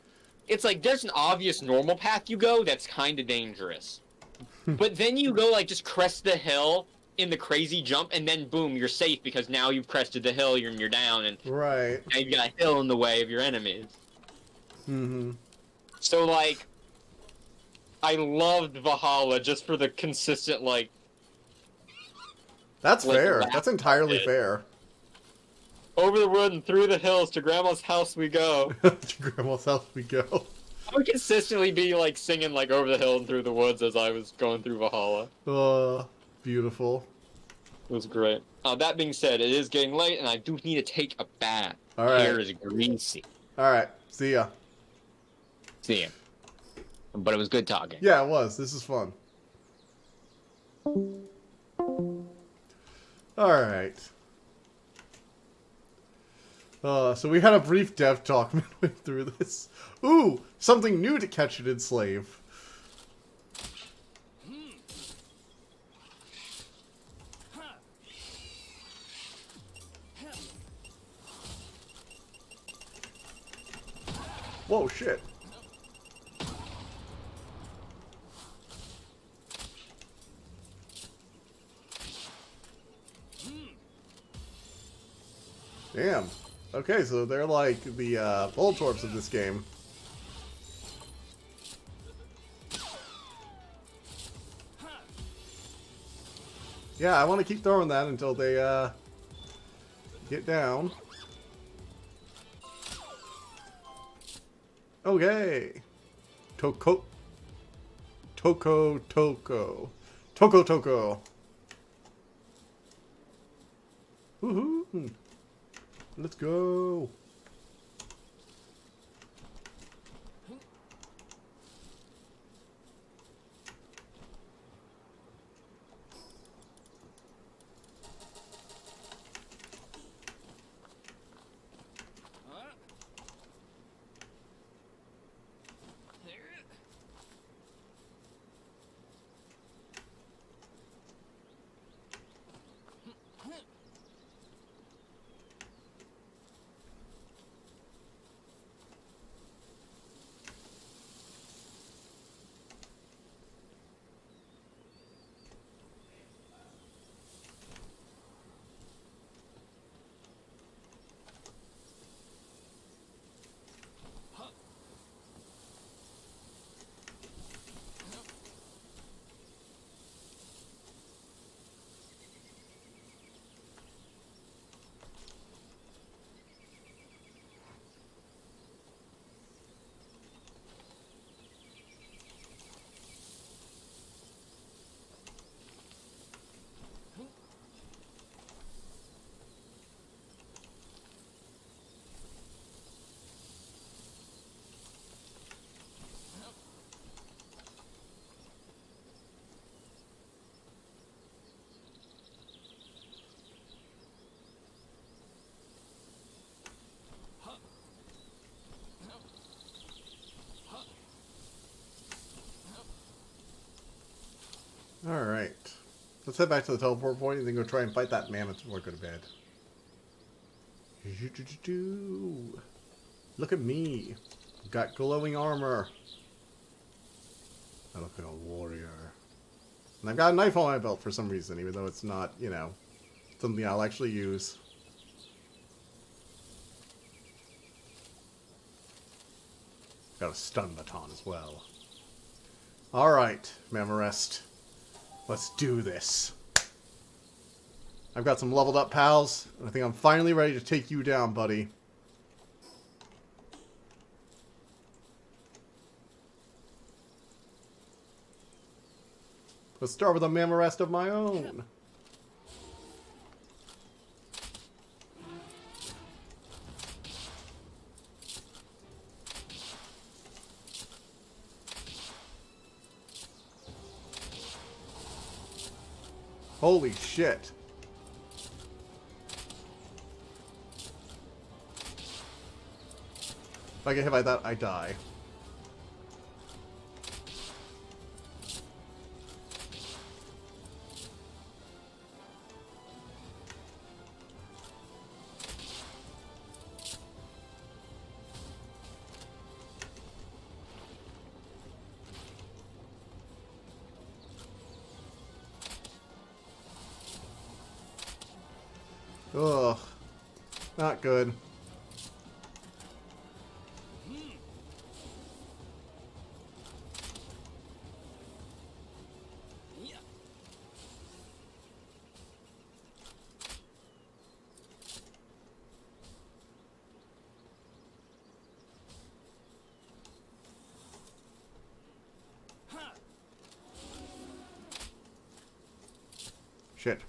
it's like there's an obvious normal path you go that's kind of dangerous. But then you go like just crest the hill in the crazy jump, and then boom, you're safe because now you've crested the hill, you're down, and now you've got a hill in the way of your enemies. So like, I loved Valhalla just for the consistent like. That's fair. That's entirely fair. Over the wood and through the hills to Grandma's house we go. To Grandma's house we go. I would consistently be like singing like over the hill and through the woods as I was going through Valhalla. Beautiful. It was great. That being said, it is getting late, and I do need to take a bath. All right. Hair is greasy. All right. See ya. See ya. But it was good talking. Yeah, it was. This is fun. All right. So we had a brief dev talk midway through this. Ooh, something new to catch and enslave. Whoa, shit. Damn. Okay, so they're like the Voltorps of this game. Yeah, I want to keep throwing that until they get down. Okay. Toko. Woohoo. Let's go. Alright. Let's head back to the teleport point and then go try and fight that mammoth before I go to bed. Look at me. Got glowing armor. I look like a warrior. And I've got a knife on my belt for some reason, even though it's not, you know, something I'll actually use. Got a stun baton as well. Alright, Mammorest. Let's do this. I've got some leveled up pals, and I think I'm finally ready to take you down, buddy. Let's start with a Mammorest of my own. Holy shit. If I get hit by that, I die. Ugh. Not good. Shit.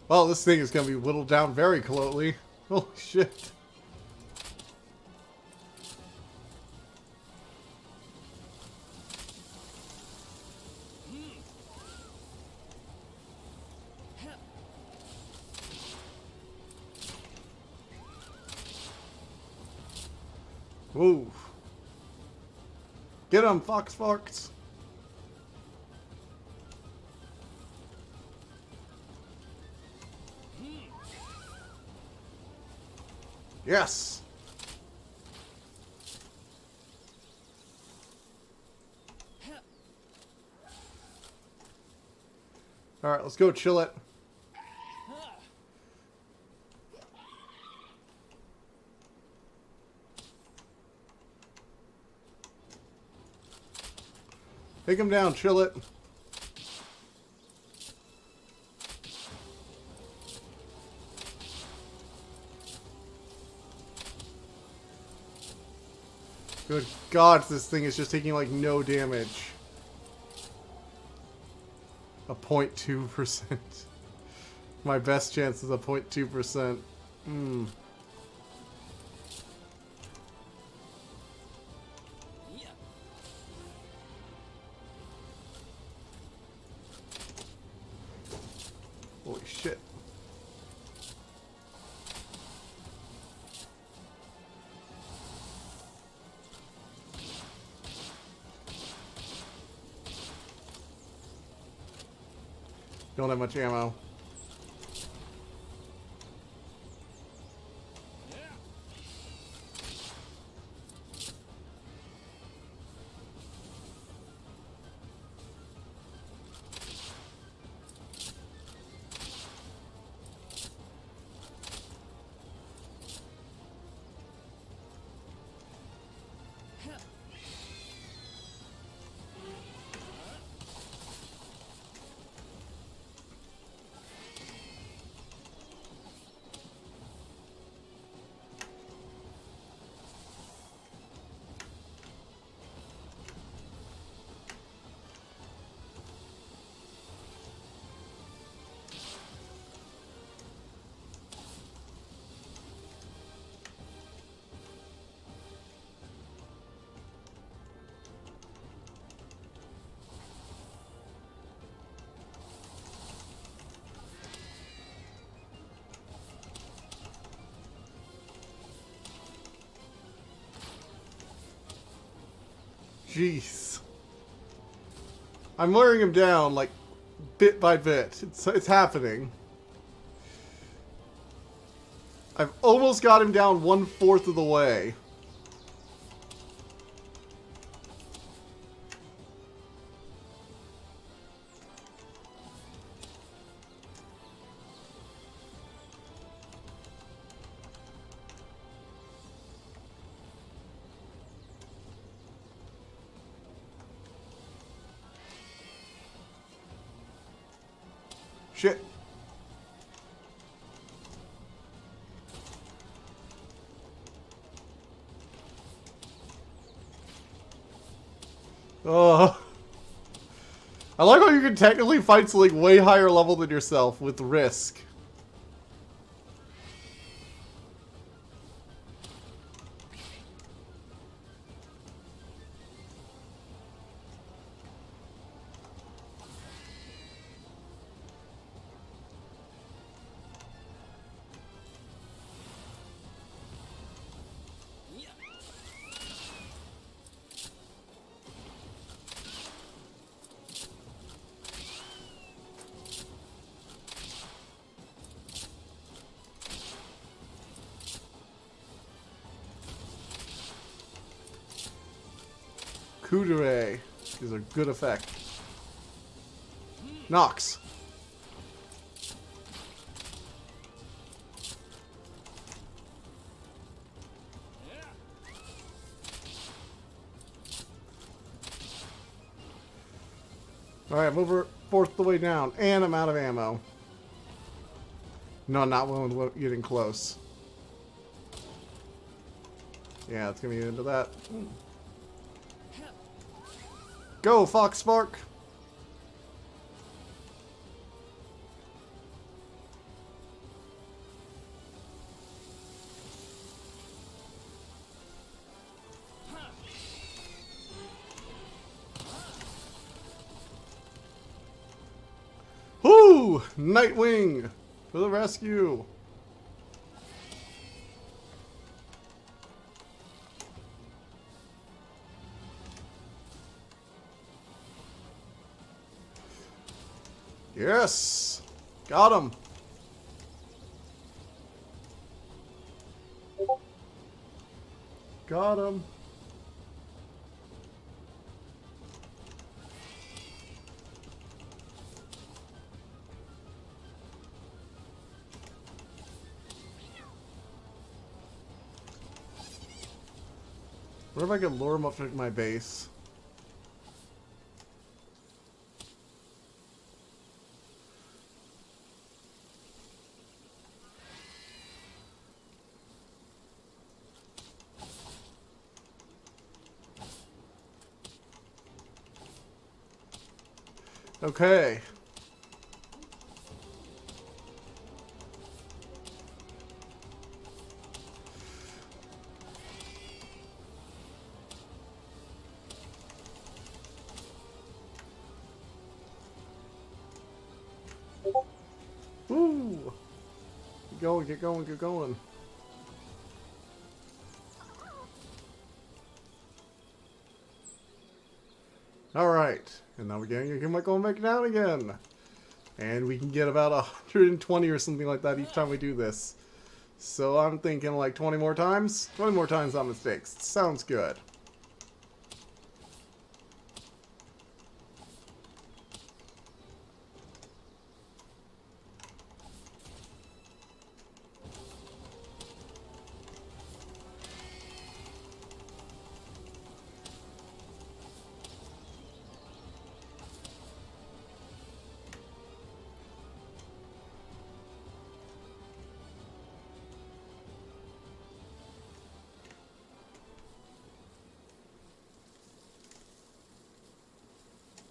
Well, this thing is going to be whittled down very slowly. Holy shit. Woo. Get him, Fox Fox. Yes! Alright, let's go chill it. Take him down, chill it. Good God, this thing is just taking like no damage. A 0.2%. My best chance is a 0.2%. Holy shit. Don't have much ammo. jeez. I'm wearing him down, like, bit by bit. It's happening. I've almost got him down 1/4 of the way. Shit. Oh. I like how you can technically fight something way higher level than yourself with risk. Kudere is a good effect. Nox. Alright, I'm over 4th the way down, and I'm out of ammo. No, not when getting close. Yeah, it's gonna be into that. Go, Fox Spark! Whoo! Nightwing! For the rescue! Yes! Got him! Got him! What if I could lure him up to my base? Okay. Woo! Get going, get going, get going. Alright. And now we're getting going back down again. And we can get about 120 or something like that each time we do this. So I'm thinking like 20 more times? 20 more times on mistakes. Sounds good.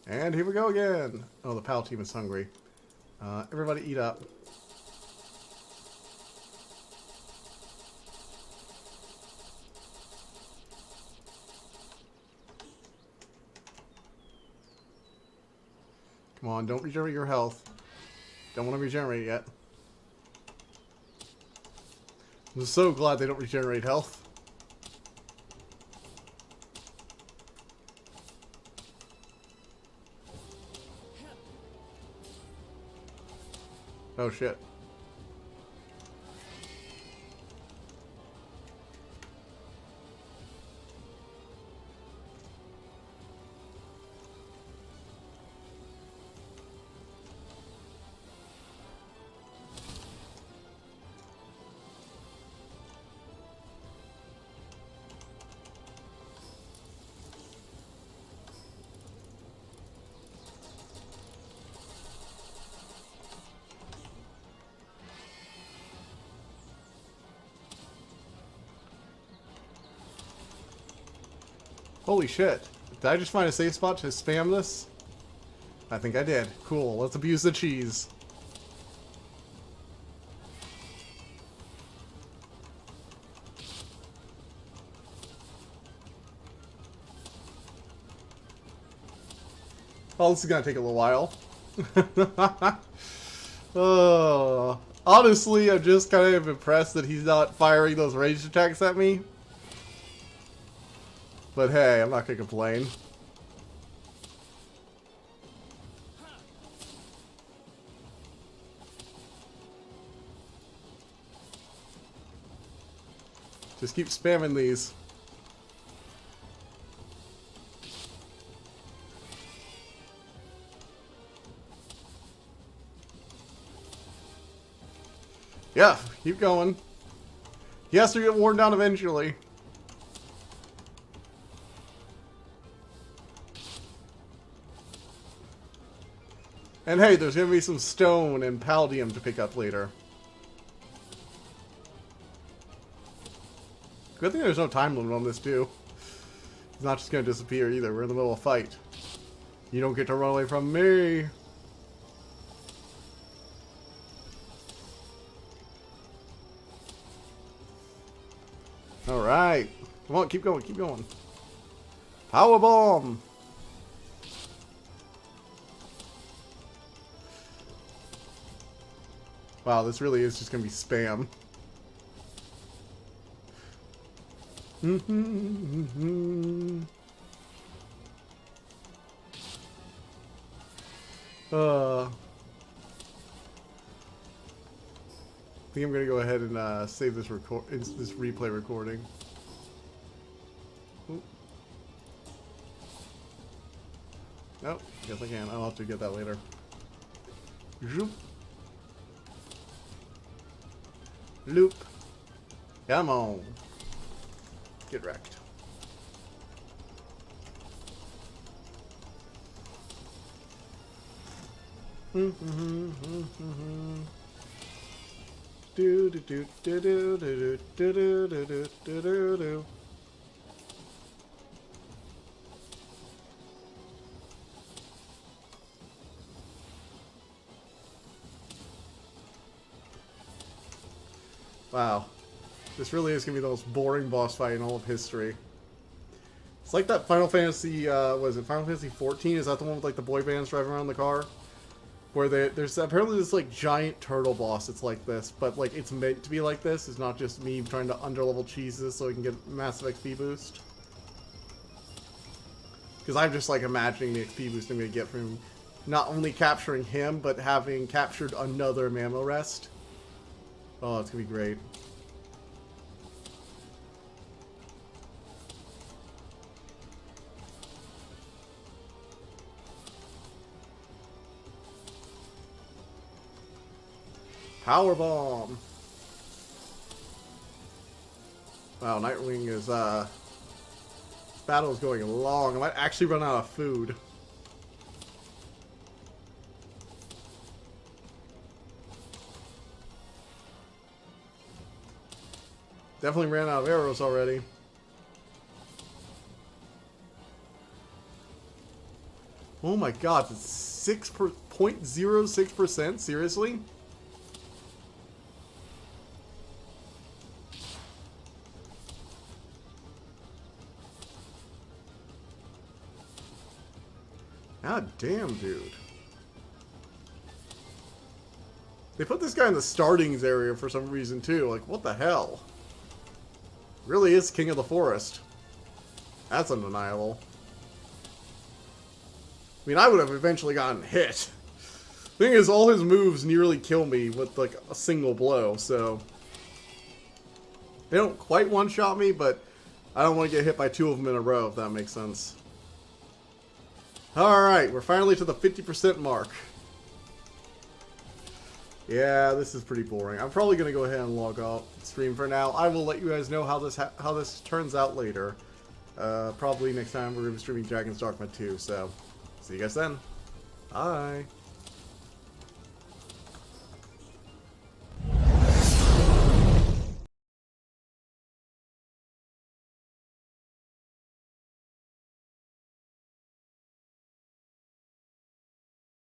And here we go again. Oh, the PAL team is hungry. Everybody eat up. Come on, don't regenerate your health. Don't want to regenerate yet. I'm so glad they don't regenerate health. Oh shit. Holy shit. Did I just find a safe spot to spam this? I think I did. Cool. Let's abuse the cheese. Oh, this is gonna take a little while. Honestly, I'm just kind of impressed that he's not firing those ranged attacks at me. But hey, I'm not gonna complain. Just keep spamming these. Yeah, keep going. He has to get worn down eventually. And hey, there's gonna be some stone and palladium to pick up later. Good thing there's no time limit on this too. It's not just gonna disappear either. We're in the middle of a fight. You don't get to run away from me. Alright. Come on, keep going, keep going. Power bomb! Wow, this really is just gonna be spam. I think I'm gonna go ahead and save this this replay recording. Ooh. Nope, guess I can. I'll have to get that later. Zoop. Loop. Come on. Get wrecked. Do do do do do do do do do do do do. Wow. This really is going to be the most boring boss fight in all of history. It's like that Final Fantasy, was it Final Fantasy 14? Is that the one with like the boy bands driving around the car? Where there's apparently this like giant turtle boss that's like this, but like it's meant to be like this. It's not just me trying to underlevel cheeses so I can get massive XP boost. Because I'm just like imagining the XP boost I'm going to get from not only capturing him, but having captured another Mammo Rest. Oh, it's going to be great. Power bomb. Wow, Nightwing is battle is going long. I might actually run out of food. Definitely ran out of arrows already. Oh my god, it's 6.06%? Seriously? God damn, dude. They put this guy in the startings area for some reason, too. Like, what the hell? Really is king of the forest. That's undeniable. I mean, I would have eventually gotten hit. Thing is, all his moves nearly kill me with, like, a single blow, so... They don't quite one-shot me, but I don't want to get hit by 2 of them in a row, if that makes sense. Alright, we're finally to the 50% mark. Yeah, this is pretty boring. I'm probably going to go ahead and log off stream for now. I will let you guys know how this turns out later. Probably next time we're going to be streaming Dragon's Dogma 2, so see you guys then. Bye.